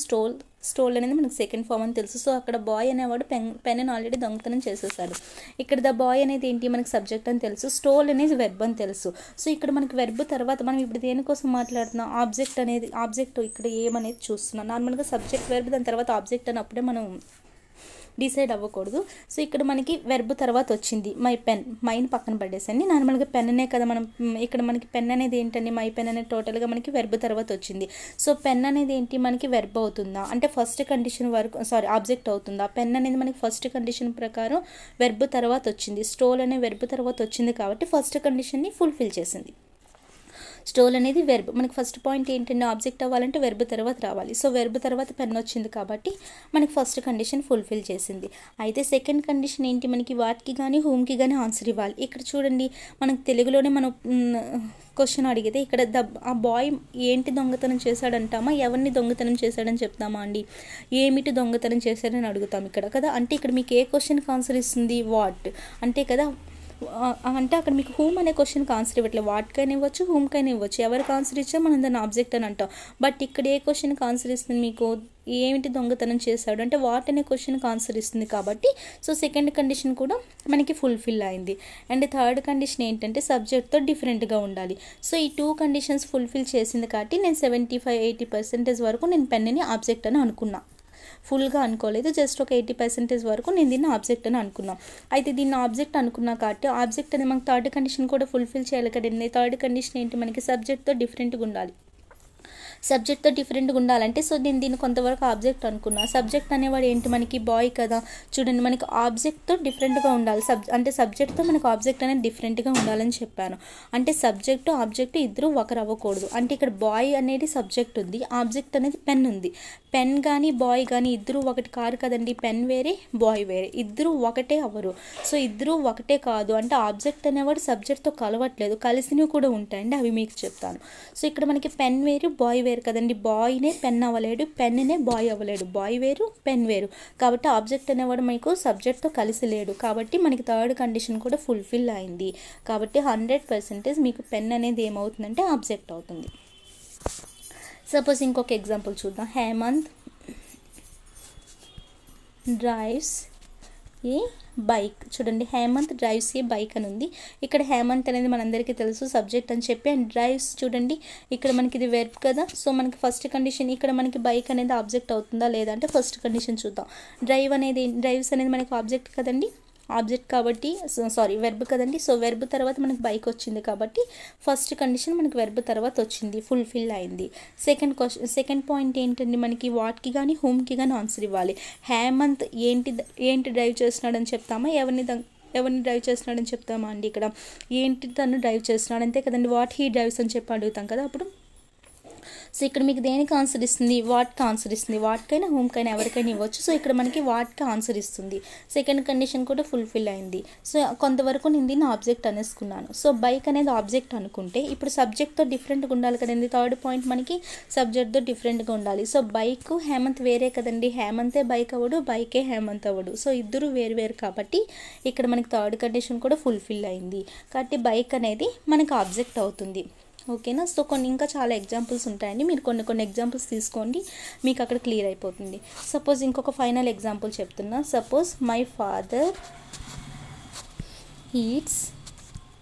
స్టోల్ అనేది మనకి సెకండ్ ఫామ్ అని తెలుసు. సో అక్కడ బాయ్ అనేవాడు పెన్ ఆల్రెడీ దొంగతనం చేసేసాడు. ఇక్కడ ద బాయ్ అనేది ఏంటి మనకి సబ్జెక్ట్ అని తెలుసు, స్టోల్ అనేది వెర్బ్ అని తెలుసు. సో ఇక్కడ మనకి వెర్బ్ తర్వాత మనం ఇప్పుడు దేనికోసం మాట్లాడుతున్నాం, ఆబ్జెక్ట్ ఇక్కడ ఏమనేది చూస్తున్నాం. నార్మల్గా సబ్జెక్ట్ వెర్బ్ దాని తర్వాత ఆబ్జెక్ట్ అని అప్పుడే మనం డిసైడ్ అవ్వకూడదు. సో ఇక్కడ మనకి వెర్బ్ తర్వాత వచ్చింది మై పెన్, మైన్ పక్కన పడేసండి. నార్మల్గా పెన్నే కదా మనం, ఇక్కడ మనకి పెన్ అనేది ఏంటండి, మై పెన్ అనేది టోటల్గా మనకి వెర్బ్ తర్వాత వచ్చింది. సో పెన్ అనేది ఏంటి మనకి వెర్బ్ అవుతుందా అంటే ఫస్ట్ కండిషన్ వరకు ఆబ్జెక్ట్ అవుతుందా. పెన్ అనేది మనకి ఫస్ట్ కండిషన్ ప్రకారం వెర్బ్ తర్వాత వచ్చింది, స్టోల్ అనే వెర్బ్ తర్వాత వచ్చింది కాబట్టి ఫస్ట్ కండిషన్ని ఫుల్ఫిల్ చేసింది. స్టోల్ అనేది వెర్బ్. మనకి ఫస్ట్ పాయింట్ ఏంటంటే ఆబ్జెక్ట్ అవ్వాలంటే వెర్బ్ తర్వాత రావాలి. సో వెర్బ్ తర్వాత పెన్ వచ్చింది కాబట్టి మనకి ఫస్ట్ కండిషన్ ఫుల్ఫిల్ చేసింది. అయితే సెకండ్ కండిషన్ ఏంటి, మనకి వాట్కి కానీ హోమ్కి కానీ ఆన్సర్ ఇవ్వాలి. ఇక్కడ చూడండి మనకి తెలుగులోనే మనం క్వశ్చన్ అడిగితే ఇక్కడ ఆ బాయ్ ఏంటి దొంగతనం చేశాడంటామా, ఎవరిని దొంగతనం చేశాడని చెప్తామా అండి, ఏమిటి దొంగతనం చేశాడని అడుగుతాం ఇక్కడ కదా. అంటే ఇక్కడ మీకు ఏ క్వశ్చన్కి ఆన్సర్ ఇస్తుంది, వాట్ అంటే కదా. అంటే అక్కడ మీకు హోమ్ అనే క్వశ్చన్కి ఆన్సర్ ఇవ్వట్లేదు, వాట్కైనా ఇవ్వచ్చు, హోమ్కైనా ఇవ్వచ్చు. ఎవరికి ఆన్సర్ ఇచ్చా మనం దాన్ని ఆబ్జెక్ట్ అని అంటాం. బట్ ఇక్కడ ఏ క్వశ్చన్కి ఆన్సర్ ఇస్తుంది, మీకు ఏమిటి దొంగతనం చేశాడు అంటే వాట్ అనే క్వశ్చన్కి ఆన్సర్ ఇస్తుంది కాబట్టి సో సెకండ్ కండిషన్ కూడా మనకి ఫుల్ఫిల్ అయింది. అండ్ థర్డ్ కండిషన్ ఏంటంటే సబ్జెక్ట్తో డిఫరెంట్గా ఉండాలి. సో ఈ 2 కండిషన్స్ ఫుల్ఫిల్ చేసింది కాబట్టి నేను 75-80% వరకు నేను పెన్ని ఆబ్జెక్ట్ అని అనుకున్నా. ఫుల్గా అనుకోలేదు, జస్ట్ ఒక 80% వరకు నేను దీన్ని ఆబ్జెక్ట్ అని అనుకున్నాం. అయితే దీన్ని ఆబ్జెక్ట్ అనుకున్నా కాబట్టి ఆబ్జెక్ట్ అనేది మనకు థర్డ్ కండిషన్ కూడా ఫుల్ఫిల్ చేయాలి కదండి. థర్డ్ కండిషన్ ఏంటి మనకి సబ్జెక్ట్తో డిఫరెంట్గా ఉండాలి. సబ్జెక్ట్తో డిఫరెంట్గా ఉండాలంటే సో నేను దీన్ని కొంతవరకు ఆబ్జెక్ట్ అనుకున్నా. సబ్జెక్ట్ అనేవాడు ఏంటి మనకి బాయ్ కదా. చూడండి మనకి ఆబ్జెక్ట్తో డిఫరెంట్గా ఉండాలి. అంటే సబ్జెక్ట్తో మనకు ఆబ్జెక్ట్ అనేది డిఫరెంట్గా ఉండాలని చెప్పాను. అంటే సబ్జెక్టు ఆబ్జెక్ట్ ఇద్దరు ఒకరు అవ్వకూడదు. అంటే ఇక్కడ బాయ్ అనేది సబ్జెక్ట్ ఉంది, ఆబ్జెక్ట్ అనేది పెన్ ఉంది. పెన్ కానీ బాయ్ కానీ ఇద్దరు ఒకటి కాదు కదండి. పెన్ వేరే బాయ్ వేరే, ఇద్దరు ఒకటే అవ్వరు. సో ఇద్దరు ఒకటే కాదు అంటే ఆబ్జెక్ట్ అనేవాడు సబ్జెక్ట్తో కలవట్లేదు, కలిసినవి కూడా ఉంటాయండి, అవి మీకు చెప్తాను. సో ఇక్కడ మనకి పెన్ వేరు బాయ్ వేరు కదండి. బాయ్నే పెన్ అవ్వలేడు, పెన్నే బాయ్ అవ్వలేడు. బాయ్ వేరు పెన్ వేరు కాబట్టి ఆబ్జెక్ట్ అనేవాడు మీకు సబ్జెక్ట్తో కలిసి లేడు. కాబట్టి మనకి థర్డ్ కండిషన్ కూడా ఫుల్ఫిల్ అయింది. కాబట్టి 100% మీకు పెన్ అనేది ఏమవుతుందంటే ఆబ్జెక్ట్ అవుతుంది. సపోజ్ ఇంకొక ఎగ్జాంపుల్ చూద్దాం. హేమంత్ డ్రైవ్స్ ఏ బైక్. చూడండి హేమంత్ డ్రైవ్స్ ఏ బైక్ అని ఉంది. ఇక్కడ హేమంత్ అనేది మనందరికీ తెలుసు సబ్జెక్ట్ అని చెప్పి, అండ్ డ్రైవ్స్ చూడండి ఇక్కడ మనకి ఇది వెర్బ్ కదా. సో మనకి ఫస్ట్ కండిషన్ ఇక్కడ మనకి బైక్ అనేది ఆబ్జెక్ట్ అవుతుందా లేదా అంటే ఫస్ట్ కండిషన్ చూద్దాం. డ్రైవ్స్ అనేది మనకి ఆబ్జెక్ట్ కదండి. ఆబ్జెక్ట్ కాబట్టి వెర్బ్ కదండి. సో వెర్బ్ తర్వాత మనకి బైక్ వచ్చింది కాబట్టి ఫస్ట్ కండిషన్ మనకి వెర్బ్ తర్వాత వచ్చింది, ఫుల్ఫిల్ అయింది. సెకండ్ పాయింట్ ఏంటండి, మనకి వాట్కి కానీ హోమ్కి కానీ ఆన్సర్ ఇవ్వాలి. హేమంత్ ఏంటి డ్రైవ్ చేస్తున్నాడని చెప్తామా, ఎవరిని డ్రైవ్ చేస్తున్నాడని చెప్తామా అండి. ఇక్కడ ఏంటి తను డ్రైవ్ చేస్తున్నాడు అంతే కదండి. వాట్ హీ డ్రైవ్స్ అని చెప్పి అడుగుతాం కదా అప్పుడు. సో ఇక్కడ మీకు దేనికి ఆన్సర్ ఇస్తుంది, వాట్కి ఆన్సర్ ఇస్తుంది. వాట్కైనా హోమ్కైనా ఎవరికైనా ఇవ్వచ్చు. సో ఇక్కడ మనకి వాట్కి ఆన్సర్ ఇస్తుంది. సెకండ్ కండిషన్ కూడా ఫుల్ఫిల్ అయింది. సో కొంతవరకు నేను దీన్ని ఆబ్జెక్ట్ అనేసుకున్నాను. సో బైక్ అనేది ఆబ్జెక్ట్ అనుకుంటే ఇప్పుడు సబ్జెక్ట్తో డిఫరెంట్గా ఉండాలి కదండి. థర్డ్ పాయింట్ మనకి సబ్జెక్ట్తో డిఫరెంట్గా ఉండాలి. సో బైక్ హేమంత్ వేరే కదండి. హేమంతే బైక్ అవ్వడు, బైకే హేమంత్ అవ్వడు. సో ఇద్దరు వేరు కాబట్టి ఇక్కడ మనకి థర్డ్ కండిషన్ కూడా ఫుల్ఫిల్ అయింది. కాబట్టి బైక్ అనేది మనకి ఆబ్జెక్ట్ అవుతుంది. ఓకేనా. సో ఇంకా చాలా ఎగ్జాంపుల్స్ ఉంటాయండి. మీరు కొన్ని ఎగ్జాంపుల్స్ తీసుకోండి, మీకు అక్కడ క్లియర్ అయిపోతుంది. సపోజ్ ఇంకొక ఫైనల్ ఎగ్జాంపుల్ చెప్తున్నా. Suppose my father eats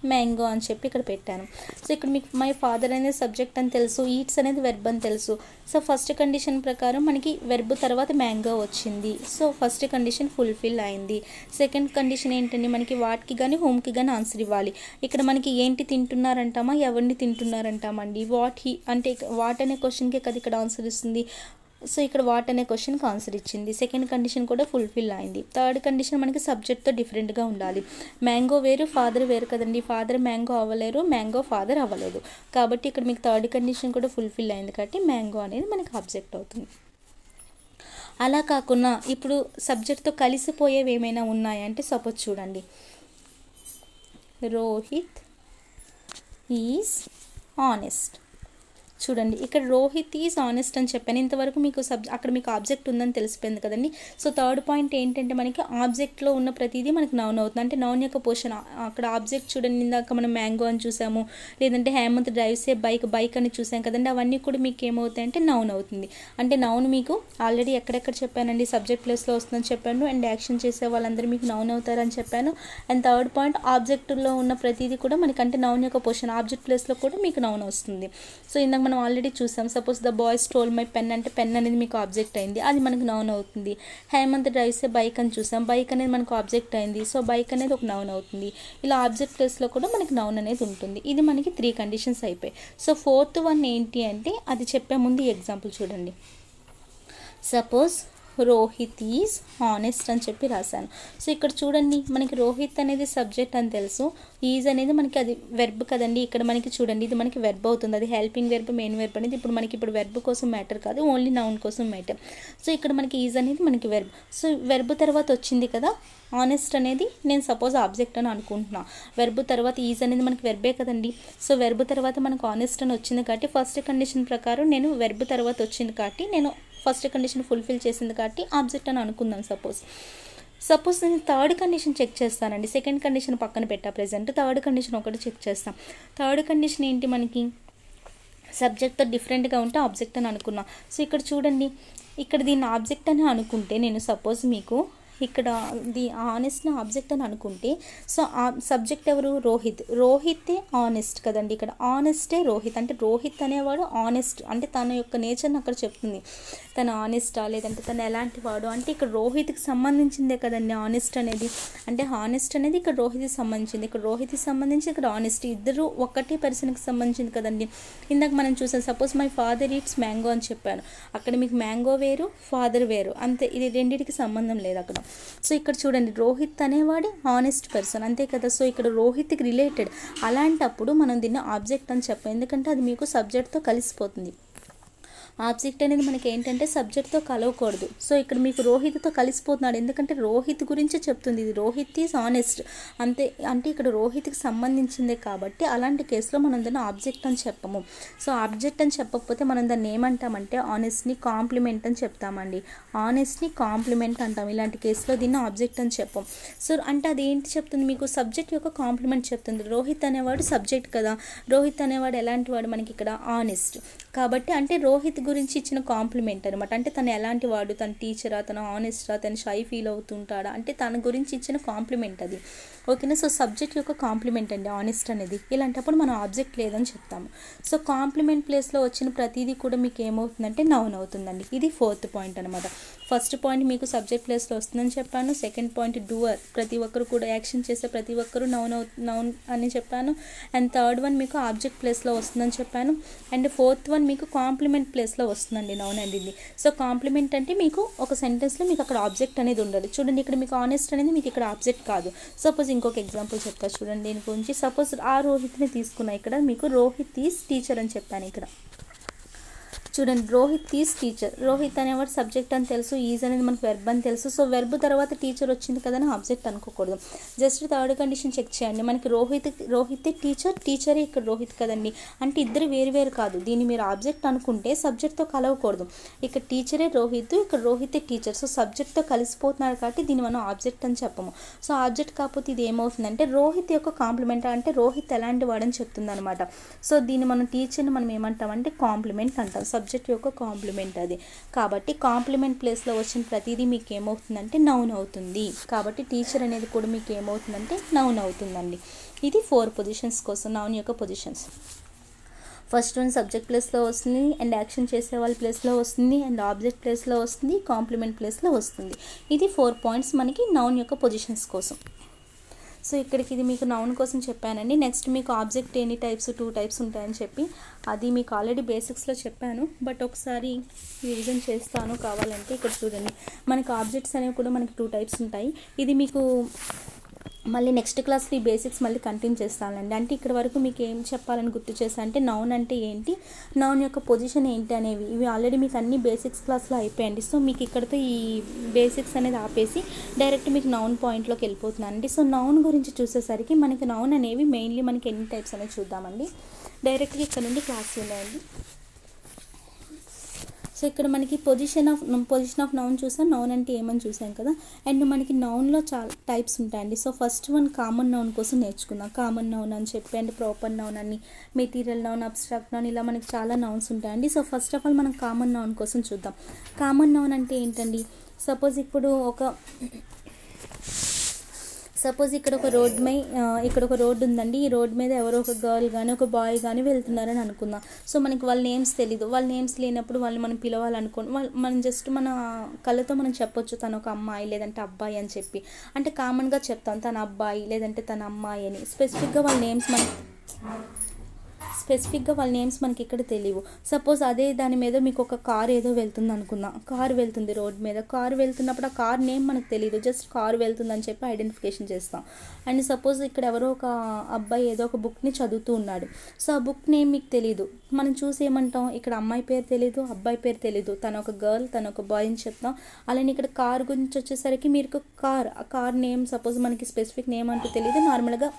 mango అని చెప్పి ఇక్కడ పెట్టాను. సో ఇక్కడ మీకు మై ఫాదర్ అనేది సబ్జెక్ట్ అని తెలుసు, ఈట్స్ అనేది వెర్బ్ అని తెలుసు. సో ఫస్ట్ కండిషన్ ప్రకారం మనకి వెర్బ్ తర్వాత మ్యాంగో వచ్చింది. సో ఫస్ట్ కండిషన్ ఫుల్ఫిల్ అయింది. సెకండ్ కండిషన్ ఏంటండి, మనకి వాట్కి కానీ హోమ్కి కానీ ఆన్సర్ ఇవ్వాలి. ఇక్కడ మనకి ఏంటి తింటున్నారంటామా, ఎవరిని తింటున్నారంటామండి. వాట్ అనే క్వశ్చన్కే కదా ఇక్కడ ఆన్సర్ ఇస్తుంది. సో ఇక్కడ వాట్ అనే క్వశ్చన్కి ఆన్సర్ ఇచ్చింది. సెకండ్ కండిషన్ కూడా ఫుల్ఫిల్ అయింది. థర్డ్ కండిషన్ మనకి సబ్జెక్ట్తో డిఫరెంట్గా ఉండాలి. మ్యాంగో వేరు, ఫాదర్ వేరు కదండి. ఫాదర్ మ్యాంగో అవ్వలేరు, మ్యాంగో ఫాదర్ అవ్వలేదు. కాబట్టి ఇక్కడ మీకు థర్డ్ కండిషన్ కూడా ఫుల్ఫిల్ అయింది కాబట్టి మ్యాంగో అనేది మనకి ఆబ్జెక్ట్ అవుతుంది. అలా కాకుండా ఇప్పుడు సబ్జెక్ట్తో కలిసిపోయేవి ఏమైనా ఉన్నాయంటే సపోజ్ చూడండి, రోహిత్ ఈజ్ ఆనెస్ట్. చూడండి ఇక్కడ రోహిత్ ఈజ్ ఆనెస్ట్ అని చెప్పాను. ఇంతవరకు మీకు అక్కడ మీకు ఆబ్జెక్ట్ ఉందని తెలిసిపోయింది కదండి. సో థర్డ్ పాయింట్ ఏంటంటే మనకి ఆబ్జెక్ట్లో ఉన్న ప్రతిదీ మనకి నౌన్ అవుతుంది. అంటే నౌన్ యొక్క పోర్షన్ అక్కడ ఆబ్జెక్ట్ చూడండి. ఇందాక మనం మ్యాంగో అని చూసాము, లేదంటే హేమంత్ డ్రైవ్స్ ఏ బైక్ అని చూసాం కదండి. అవన్నీ కూడా మీకు ఏమవుతాయంటే నౌన్ అవుతుంది. అంటే నౌన్ మీకు ఆల్రెడీ ఎక్కడెక్కడ చెప్పానండి, సబ్జెక్ట్ ప్లేస్లో వస్తుందని చెప్పాను, అండ్ యాక్షన్ చేసే వాళ్ళందరూ మీకు నౌన్ అవుతారని చెప్పాను. అండ్ థర్డ్ పాయింట్ ఆబ్జెక్ట్లో ఉన్న ప్రతిదీ కూడా మనకి అంటే నౌన్ యొక్క పోర్షన్ ఆబ్జెక్ట్ ప్లేస్లో కూడా మీకు నౌన్ వస్తుంది. సో ఇందాక మనం ఆల్రెడీ చూసాం. Suppose the boy stole my pen అంటే పెన్ అనేది మీకు ఆబ్జెక్ట్ అయింది, అది మనకు నౌన్ అవుతుంది. హేమంత్ డ్రైవ్స్ ఏ బైక్ అని చూసాం, బైక్ అనేది మనకు ఆబ్జెక్ట్ అయింది. సో బైక్ అనేది ఒక నౌన్ అవుతుంది. ఇలా ఆబ్జెక్ట్ ప్లేస్లో కూడా మనకి నౌన్ అనేది ఉంటుంది. ఇది మనకి 3 కండిషన్స్ అయిపోయాయి. సో ఫోర్త్ వన్ ఏంటి అంటే అది చెప్పే ముందు ఈ ఎగ్జాంపుల్ చూడండి. సపోజ్ రోహిత్ ఈజ్ హానెస్ట్ అని చెప్పి రాశాను. సో ఇక్కడ చూడండి మనకి రోహిత్ అనేది సబ్జెక్ట్ అని తెలుసు, ఈజ్ అనేది మనకి అది వెర్బ్ కదండి. ఇక్కడ మనకి చూడండి ఇది మనకి వెర్బ్ అవుతుంది. అది హెల్పింగ్ వెర్బ్, మెయిన్ వెర్బ్ అనేది ఇప్పుడు వెర్బ్ కోసం మ్యాటర్ కాదు, ఓన్లీ నౌన్ కోసం మ్యాటర్. సో ఇక్కడ మనకి ఈజ్ అనేది మనకి వెర్బ్. సో వెర్బ్ తర్వాత వచ్చింది కదా ఆనెస్ట్ అనేది, నేను సపోజ్ ఆబ్జెక్ట్ అని అనుకుంటున్నా. వెర్బ్ తర్వాత ఈజ్ అనేది మనకి వెర్బే కదండి. సో వెర్బ్ తర్వాత మనకు ఆనెస్ట్ అని వచ్చింది కాబట్టి ఫస్ట్ కండిషన్ ప్రకారం నేను వెర్బ్ తర్వాత వచ్చింది కాబట్టి నేను ఫస్ట్ కండిషన్ ఫుల్ఫిల్ చేసింది కాబట్టి ఆబ్జెక్ట్ అని అనుకుందాం. సపోజ్ నేను థర్డ్ కండిషన్ చెక్ చేస్తానండి. సెకండ్ కండిషన్ పక్కన పెట్టా ప్రెజెంట్, థర్డ్ కండిషన్ ఒకటి చెక్ చేస్తాం. థర్డ్ కండిషన్ ఏంటి, మనకి సబ్జెక్ట్తో డిఫరెంట్గా ఉంటే ఆబ్జెక్ట్ అని అనుకున్నాం. సో ఇక్కడ చూడండి, ఇక్కడ దీన్ని ఆబ్జెక్ట్ అని అనుకుంటే నేను సపోజ్ మీకు ఇక్కడ ఆనెస్ట్ని ఆబ్జెక్ట్ అని అనుకుంటే సో సబ్జెక్ట్ ఎవరు, రోహితే ఆనెస్ట్ కదండి. ఇక్కడ ఆనెస్టే రోహిత్, అంటే రోహిత్ అనేవాడు ఆనెస్ట్, అంటే తన యొక్క నేచర్ని అక్కడ చెప్తుంది. తను ఆనెస్టా లేదంటే తను ఎలాంటి వాడు అంటే ఇక్కడ రోహిత్కి సంబంధించిందే కదండి ఆనెస్ట్ అనేది. అంటే హానెస్ట్ అనేది ఇక్కడ రోహిత్కి సంబంధించింది, ఇక్కడ రోహిత్కి సంబంధించి ఇక్కడ ఆనెస్ట్, ఇద్దరు ఒకటే పర్సన్కి సంబంధించింది కదండి. ఇందాక మనం చూసాం suppose my father eats mango అని చెప్పాను, అక్కడ మీకు మ్యాంగో వేరు, ఫాదర్ వేరు, అంతే. ఇది రెండింటికి సంబంధం లేదు అక్కడ. సో ఇక్కడ చూడండి రోహిత్ అనేవాడు హానెస్ట్ పర్సన్ అంతే కదా. సో ఇక్కడ రోహిత్కి రిలేటెడ్, అలాంటప్పుడు మనం దీన్ని ఆబ్జెక్ట్ అని చెప్పాం, ఎందుకంటే అది మీకు సబ్జెక్ట్తో కలిసిపోతుంది. ఆబ్జెక్ట్ అనేది మనకి ఏంటంటే సబ్జెక్ట్తో కలవకూడదు. సో ఇక్కడ మీకు రోహిత్తో కలిసిపోతున్నాడు, ఎందుకంటే రోహిత్ గురించి చెప్తుంది. ఇది రోహిత్ ఈజ్ ఆనెస్ట్ అంతే, అంటే ఇక్కడ రోహిత్కి సంబంధించిందే కాబట్టి అలాంటి కేసులో మనం దాన్ని ఆబ్జెక్ట్ అని చెప్పము. సో ఆబ్జెక్ట్ అని చెప్పకపోతే మనం దాన్ని ఏమంటామంటే ఆనెస్ట్ని కాంప్లిమెంట్ అని చెప్తామండి. ఆనెస్ట్ని కాంప్లిమెంట్ అంటాం. ఇలాంటి కేసులో దీన్ని ఆబ్జెక్ట్ అని చెప్పం. సో అంటే అది ఏంటి చెప్తుంది, మీకు సబ్జెక్ట్ యొక్క కాంప్లిమెంట్ చెప్తుంది. రోహిత్ అనేవాడు సబ్జెక్ట్ కదా, రోహిత్ అనేవాడు ఎలాంటి వాడు మనకి ఇక్కడ ఆనెస్ట్ కాబట్టి, అంటే రోహిత్ గురించి ఇచ్చిన కాంప్లిమెంట్ అనమాట. అంటే తను ఎలాంటి వాడు, తన టీచరా, తన ఆనెస్టా, తను షై ఫీల్ అవుతుంటాడా, అంటే తన గురించి ఇచ్చిన కాంప్లిమెంట్ అది. ఓకేనా. సో సబ్జెక్ట్ యొక్క కాంప్లిమెంట్ అండి ఆనెస్ట్ అనేది. ఇలాంటప్పుడు మనం ఆబ్జెక్ట్ లేదని చెప్తాము. సో కాంప్లిమెంట్ ప్లేస్లో వచ్చిన ప్రతిదీ కూడా మీకు ఏమవుతుందంటే నౌన్ అవుతుందండి. ఇది 4th పాయింట్ అనమాట. ఫస్ట్ పాయింట్ మీకు సబ్జెక్ట్ ప్లేస్లో వస్తుందని చెప్పాను. సెకండ్ పాయింట్ డూవర్, ప్రతి ఒక్కరు కూడా యాక్షన్ చేసే ప్రతి ఒక్కరు నౌన్ అని చెప్పాను. అండ్ థర్డ్ వన్ మీకు ఆబ్జెక్ట్ ప్లేస్లో వస్తుందని చెప్పాను. అండ్ ఫోర్త్ వన్ మీకు కాంప్లిమెంట్ ప్లేస్లో వస్తుందండి నౌన్ అనేది. సో కాంప్లిమెంట్ అంటే మీకు ఒక సెంటెన్స్లో మీకు అక్కడ ఆబ్జెక్ట్ అనేది ఉండాలి. చూడండి ఇక్కడ మీకు ఆనెస్ట్ అనేది మీకు ఇక్కడ ఆబ్జెక్ట్ కాదు. సపోజ్ ఇంకొక ఎగ్జాంపుల్ చెప్తా చూడండి దీని గురించి. సపోజ్ ఆ రోహిత్ని తీసుకున్నా, ఇక్కడ మీకు రోహిత్ ఈజ్ టీచర్ అని చెప్పాను. ఇక్కడ చూడండి రోహిత్ ఈజ్ టీచర్. రోహిత్ అనేవాడు సబ్జెక్ట్ అని తెలుసు, ఈజ్ అనేది మనకు వెర్బ్ అని తెలుసు. సో వెర్బ్ తర్వాత టీచర్ వచ్చింది కదా అని ఆబ్జెక్ట్ అనుకోకూడదు. జస్ట్ థర్డ్ కండిషన్ చెక్ చేయండి. మనకి రోహితే టీచర్, టీచరే ఇక్కడ రోహిత్ కదండి. అంటే ఇద్దరు వేరు కాదు. దీన్ని మీరు ఆబ్జెక్ట్ అనుకుంటే సబ్జెక్ట్తో కలవకూడదు. ఇక్కడ టీచరే రోహిత్, ఇక్కడ రోహితే టీచర్. సో సబ్జెక్ట్తో కలిసిపోతున్నాడు కాబట్టి దీన్ని మనం ఆబ్జెక్ట్ అని చెప్పము. సో ఆబ్జెక్ట్ కాకపోతే ఇది ఏమవుతుందంటే రోహిత్ యొక్క కాంప్లిమెంట్, అంటే రోహిత్ ఎలాంటి వాడని చెప్తుంది అనమాట. సో దీన్ని మనం టీచర్ని మనం ఏమంటామంటే కాంప్లిమెంట్ అంటాం. సబ్జెక్ట్ యొక్క కాంప్లిమెంట్ అది. కాబట్టి కాంప్లిమెంట్ ప్లేస్లో వచ్చిన ప్రతిదీ మీకు ఏమవుతుందంటే నౌన్ అవుతుంది. కాబట్టి టీచర్ అనేది కూడా మీకు ఏమవుతుందంటే నౌన్ అవుతుందండి. ఇది 4 పొజిషన్స్ కోసం నౌన్ యొక్క పొజిషన్స్. ఫస్ట్ వన్ సబ్జెక్ట్ ప్లేస్లో వస్తుంది, అండ్ యాక్షన్ చేసే వాళ్ళ ప్లేస్లో వస్తుంది, అండ్ ఆబ్జెక్ట్ ప్లేస్లో వస్తుంది, కాంప్లిమెంట్ ప్లేస్లో వస్తుంది. ఇది 4 పాయింట్స్ మనకి నౌన్ యొక్క పొజిషన్స్ కోసం. సో ఇక్కడికి ఇది మీకు నౌన్ కోసం చెప్పానండి. నెక్స్ట్ మీకు ఆబ్జెక్ట్ ఎన్ని టైప్స్, 2 టైప్స్ ఉంటాయని చెప్పి అది మీకు ఆల్రెడీ బేసిక్స్లో చెప్పాను. బట్ ఒకసారి రివిజన్ చేస్తాను కావాలంటే. ఇక్కడ చూడండి మనకి ఆబ్జెక్ట్స్ అనేవి కూడా మనకి 2 టైప్స్ ఉంటాయి. ఇది మీకు మళ్ళీ నెక్స్ట్ క్లాస్లో ఈ బేసిక్స్ మళ్ళీ కంటిన్యూ చేస్తానండి. అంటే ఇక్కడ వరకు మీకు ఏం చెప్పాలని గుర్తు చేస్తా అంటే నౌన్ అంటే ఏంటి, నౌన్ యొక్క పొజిషన్ ఏంటి అనేవి ఇవి ఆల్రెడీ మీకు అన్ని బేసిక్స్ క్లాస్లో అయిపోయండి. సో మీకు ఇక్కడతో ఈ బేసిక్స్ అనేది ఆపేసి డైరెక్ట్ మీకు నౌన్ పాయింట్లోకి వెళ్ళిపోతున్నానండి. సో నౌన్ గురించి చూసేసరికి మనకి నౌన్ అనేవి మెయిన్లీ మనకి ఎన్ని టైప్స్ అనేది చూద్దామండి. డైరెక్ట్గా ఇక్కడ నుండి క్లాస్ ఉన్నాయండి. సో ఇక్కడ మనకి పొజిషన్ ఆఫ్ నౌన్ చూసాం, నౌన్ అంటే ఏమని చూసాం కదా. అండ్ మనకి నౌన్లో చాలా టైప్స్ ఉంటాయండి. So first one common noun కోసం నేర్చుకుందాం. కామన్ నౌన్ అని చెప్పి అండ్ ప్రాపర్ నౌన్ అని, మెటీరియల్ నౌన్, అబ్స్ట్రాక్ట్ నౌన్, ఇలా మనకి చాలా నౌన్స్ ఉంటాయండి. సో ఫస్ట్ ఆఫ్ ఆల్ మనం కామన్ నౌన్ కోసం చూద్దాం. కామన్ నౌన్ అంటే ఏంటండి, సపోజ్ ఇక్కడ ఒక రోడ్ ఉందండి. ఈ రోడ్ మీద ఎవరో ఒక గర్ల్ కానీ ఒక బాయ్ కానీ వెళ్తున్నారని అనుకుందాం. సో మనకి వాళ్ళ నేమ్స్ తెలీదు. వాళ్ళ నేమ్స్ లేనప్పుడు వాళ్ళని మనం పిలవాలనుకోండి, మనం జస్ట్ మన కళ్ళతో మనం చెప్పొచ్చు తను ఒక అమ్మాయి లేదంటే అబ్బాయి అని చెప్పి. అంటే కామన్గా చెప్తాం తన అబ్బాయి లేదంటే తన అమ్మాయి అని. స్పెసిఫిక్గా వాళ్ళ నేమ్స్ మనకి ఇక్కడ తెలియవు. సపోజ్ అదే దాని మీద మీకు ఒక కార్ ఏదో వెళ్తుంది అనుకుందాం. కార్ వెళ్తుంది రోడ్ మీద. కార్ వెళ్తున్నప్పుడు ఆ కార్ నేమ్ మనకు తెలియదు, జస్ట్ కార్ వెళ్తుందని చెప్పి ఐడెంటిఫికేషన్ చేస్తాం. అండ్ సపోజ్ ఇక్కడ ఎవరో ఒక అబ్బాయి ఏదో ఒక బుక్ని చదువుతూ ఉన్నాడు. సో ఆ బుక్ నేమ్ మీకు తెలియదు. మనం చూసి ఏమంటాం, ఇక్కడ అమ్మాయి పేరు తెలీదు, అబ్బాయి పేరు తెలీదు, తను ఒక గర్ల్, తను ఒక బాయ్ అని చెప్తాం. అలానే ఇక్కడ కార్ గురించి వచ్చేసరికి మీరు కార్ నేమ్ సపోజ్ మనకి స్పెసిఫిక్ నేమ్ అంటూ తెలియదు, నార్మల్గా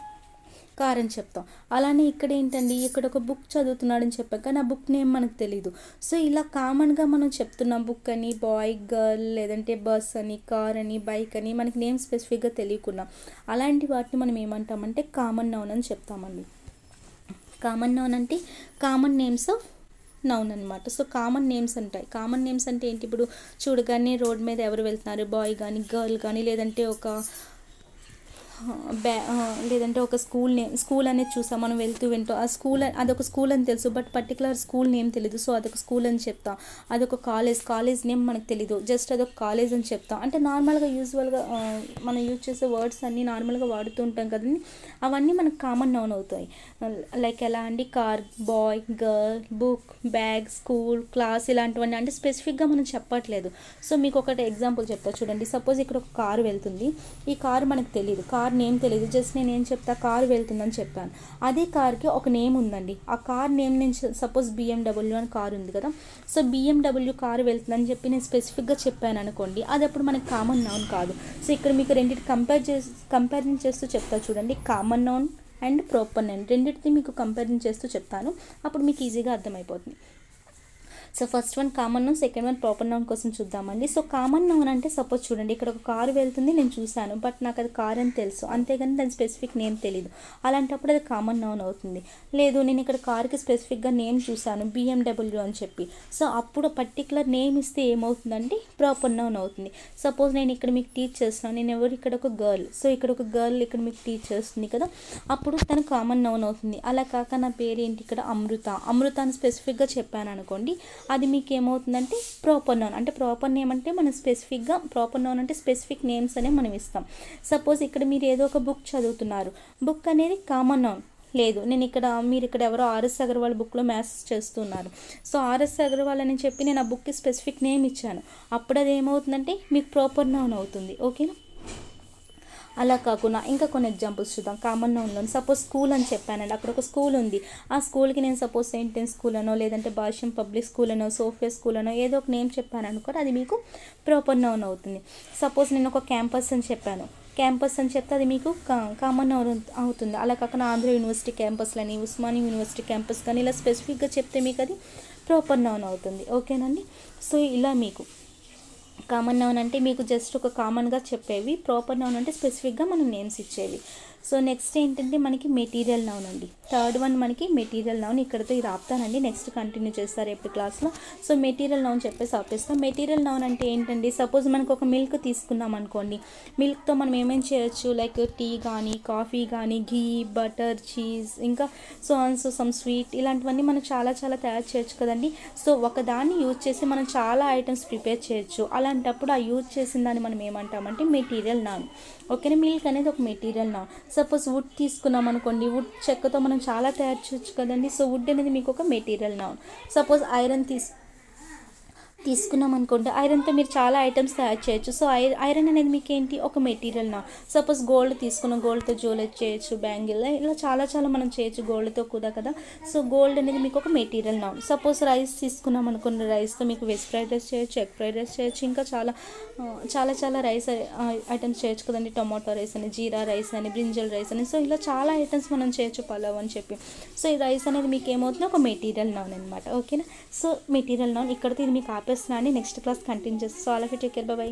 కార్ అని చెప్తాం. అలానే ఇక్కడ ఏంటండి, ఇక్కడ ఒక బుక్ చదువుతున్నాడని చెప్పాం కానీ ఆ బుక్ నేమ్ మనకు తెలీదు. సో ఇలా కామన్గా మనం చెప్తున్నాం బుక్ అని, బాయ్, గర్ల్, లేదంటే బస్ అని, కార్ అని, బైక్ అని మనకి నేమ్ స్పెసిఫిక్గా తెలియకున్నాం. అలాంటి వాటిని మనం ఏమంటామంటే కామన్ నౌన్ అని చెప్తామండి. కామన్ నౌన్ అంటే కామన్ నేమ్స్ ఆఫ్ నౌన్ అనమాట. సో కామన్ నేమ్స్ ఉంటాయి. కామన్ నేమ్స్ అంటే ఏంటి, ఇప్పుడు చూడగానే రోడ్ మీద ఎవరు వెళ్తున్నారు, బాయ్ కానీ గర్ల్ కానీ, లేదంటే ఒక స్కూల్ అనేది చూసాం మనం వెళ్తూ ఆ స్కూల్ అదొక స్కూల్ అని తెలుసు, బట్ పర్టికులర్ స్కూల్ నేమ్ తెలీదు. సో అదొక స్కూల్ అని చెప్తాం. అదొక కాలేజ్ నేమ్ మనకు తెలీదు, జస్ట్ అదొక కాలేజ్ అని చెప్తాం. అంటే నార్మల్గా యూజువల్గా మనం యూజ్ చేసే వర్డ్స్ అన్నీ నార్మల్గా వాడుతూ ఉంటాం కదండి, అవన్నీ మనకు కామన్ నౌన్ అవుతాయి. లైక్ ఎలా అండి, car, boy, girl, book, bag, school, class, ఇలాంటివన్నీ అంటే స్పెసిఫిక్గా మనం చెప్పట్లేదు. సో మీకు ఒకటి ఎగ్జాంపుల్ చెప్తా చూడండి. సపోజ్ ఇక్కడ ఒక కారు వెళ్తుంది. ఈ కారు మనకు తెలియదు, కార్ నేమ్ తెలియదు, జస్ట్ నేను ఏం చెప్తా, కారు వెళ్తుందని చెప్పాను. అదే కార్కి ఒక నేమ్ ఉందండి. ఆ కార్ నేమ్ నేను సపోజ్ BMW అని కారు ఉంది కదా. సో BMW కారు వెళ్తుందని చెప్పి నేను స్పెసిఫిక్గా చెప్పాను అనుకోండి, అది అప్పుడు మనకి కామన్ నౌన్ కాదు. సో ఇక్కడ మీకు రెండింటి కంపారిజన్ చేస్తూ చెప్తా చూడండి. Common noun and proper noun రెండింటిని మీకు కంపారిజన్ చేస్తూ చెప్తాను, అప్పుడు మీకు ఈజీగా అర్థమైపోతుంది. So first one common noun, second one proper noun కోసం చూద్దామండి. సో కామన్ నౌన్ అంటే సపోజ్ చూడండి, ఇక్కడ ఒక కారు వెళ్తుంది, నేను చూశాను, బట్ నాకు అది కార్ అని తెలుసు, అంతేగాని దాని స్పెసిఫిక్ నేమ్ తెలియదు. అలాంటప్పుడు అది కామన్ నౌన్ అవుతుంది. లేదు నేను ఇక్కడ కార్కి స్పెసిఫిక్గా నేమ్ చూశాను, BMW అని చెప్పి, సో అప్పుడు పర్టికులర్ నేమ్ ఇస్తే ఏమవుతుందంటే ప్రాపర్ నౌన్ అవుతుంది. సపోజ్ నేను ఇక్కడ మీకు టీచ్ చేస్తున్నాను, నేను ఎవరు, ఇక్కడ ఒక గర్ల్. సో ఇక్కడ ఒక గర్ల్ ఇక్కడ మీకు టీచ్ చేస్తుంది కదా, అప్పుడు తను కామన్ నౌన్ అవుతుంది. అలా కాక నా పేరు ఏంటి, ఇక్కడ అమృత అని స్పెసిఫిక్గా చెప్పాను అనుకోండి, అది మీకు ఏమవుతుందంటే ప్రాపర్ నౌన్. అంటే ప్రాపర్ నేమ్ అంటే మనం స్పెసిఫిక్గా, ప్రాపర్ నౌన్ అంటే స్పెసిఫిక్ నేమ్స్ అనే మనం ఇస్తాం. సపోజ్ ఇక్కడ మీరు ఏదో ఒక బుక్ చదువుతున్నారు, బుక్ అనేది కామన్ నౌన్. లేదు, మీరు ఇక్కడ ఎవరో ఆర్ఎస్ అగర్వాల్ బుక్లో మ్యాథ్స్ చేస్తున్నారు. సో ఆర్ఎస్ అగర్వాల్ అని చెప్పి నేను ఆ బుక్కి స్పెసిఫిక్ నేమ్ ఇచ్చాను, అప్పుడు అది ఏమవుతుందంటే మీకు ప్రాపర్ నౌన్ అవుతుంది. ఓకేనా? అలా కాకుండా ఇంకా కొన్ని ఎగ్జాంపుల్స్ చూద్దాం కామన్ నౌన్లో. సపోజ్ స్కూల్ అని చెప్పానండి, అక్కడ ఒక స్కూల్ ఉంది, ఆ స్కూల్కి నేను సపోజ్ సెయింట్ టెన్స్ స్కూల్ అనో, లేదంటే భాష్యం పబ్లిక్ స్కూల్ అనో, సోఫియా స్కూల్ అనో ఏదో ఒక నేమ్ చెప్పాను అనుకో, అది మీకు ప్రాపర్ నౌన్ అవుతుంది. సపోజ్ నేను ఒక క్యాంపస్ అని చెప్పాను, క్యాంపస్ అని చెప్తే అది మీకు కామన్ నౌన్ అవుతుంది. అలా కాకుండా ఆంధ్ర యూనివర్సిటీ క్యాంపస్లని, ఉస్మానియా యూనివర్సిటీ క్యాంపస్ కానీ ఇలా స్పెసిఫిక్గా చెప్తే మీకు అది ప్రాపర్ నౌన్ అవుతుంది. ఓకేనండి? సో ఇలా మీకు కామన్ నౌన్ అంటే మీకు జస్ట్ ఒక కామన్గా చెప్పేవి, ప్రాపర్ నౌన్ అంటే స్పెసిఫిక్గా మనం నేమ్స్ ఇచ్చేవి. సో నెక్స్ట్ ఏంటంటే మనకి మెటీరియల్ నౌన్ అండి. థర్డ్ వన్ మనకి మెటీరియల్ నౌన్. ఇక్కడతో ఇది ఆపుతానండి, నెక్స్ట్ కంటిన్యూ చేస్తారు రేపు క్లాస్లో. సో మెటీరియల్ నౌన్ చెప్పేసి ఆపేస్తాం. మెటీరియల్ నౌన్ అంటే ఏంటండి, సపోజ్ మనకు ఒక మిల్క్ తీసుకున్నాం అనుకోండి, మిల్క్తో మనం ఏమేమి చేయొచ్చు, లైక్ టీ కానీ, కాఫీ కానీ, ఘీ, బటర్, చీజ్, ఇంకా సమ్ స్వీట్, ఇలాంటివన్నీ మనం చాలా చాలా తయారు చేయొచ్చు కదండి. సో ఒకదాన్ని యూజ్ చేసి మనం చాలా ఐటమ్స్ ప్రిపేర్ చేయొచ్చు. అలాంటప్పుడు ఆ యూజ్ చేసిన దాన్ని మనం ఏమంటామంటే మెటీరియల్ నౌన్. ఓకేనా? మిల్క్ అనేది ఒక మెటీరియల్ నౌన్. సపోజ్ వుడ్ తీసుకున్నాం అనుకోండి, వుడ్ చెక్కతో మనం చాలా తయారు చేయొచ్చు కదండి. సో వుడ్ అనేది మీకు ఒక మెటీరియల్ నౌన్. సపోజ్ ఐరన్ తీసుకున్నాం అనుకోండి, ఐరన్తో మీరు చాలా ఐటమ్స్ తయారు చేయొచ్చు. సో ఐరన్ అనేది మీకు ఏంటి, ఒక మెటీరియల్ నౌన్. సపోజ్ గోల్డ్ తీసుకున్నాం, గోల్డ్తో జ్యువెలరీ చేయొచ్చు, బ్యాంగిల్, ఇలా చాలా చాలా మనం చేయొచ్చు గోల్డ్తో కూడా కదా. సో గోల్డ్ అనేది మీకు ఒక మెటీరియల్ నౌన్. సపోజ్ రైస్ తీసుకున్నాం అనుకోండి, రైస్తో మీకు వెజ్ ఫ్రైడ్ రైస్ చేయొచ్చు, ఎగ్ ఫ్రైడ్ రైస్ చేయొచ్చు, ఇంకా చాలా చాలా చాలా రైస్ ఐటమ్స్ చేయొచ్చు కదండి. టొమాటో రైస్ అని, జీరా రైస్ అని, బ్రింజల్ రైస్ అని, సో ఇలా చాలా ఐటమ్స్ మనం చేయొచ్చు, పలావ్ అని చెప్పి. సో ఈ రైస్ అనేది మీకు ఏమవుతుంది, ఒక మెటీరియల్ నౌన్ అనమాట. ఓకేనా? సో మెటీరియల్ నౌన్ ఇక్కడితో ఇది మీకు ఆపేస్తున్నాను. నెక్స్ట్ క్లాస్ కంటిన్యూ చేస్తాను. So all of you take care, by.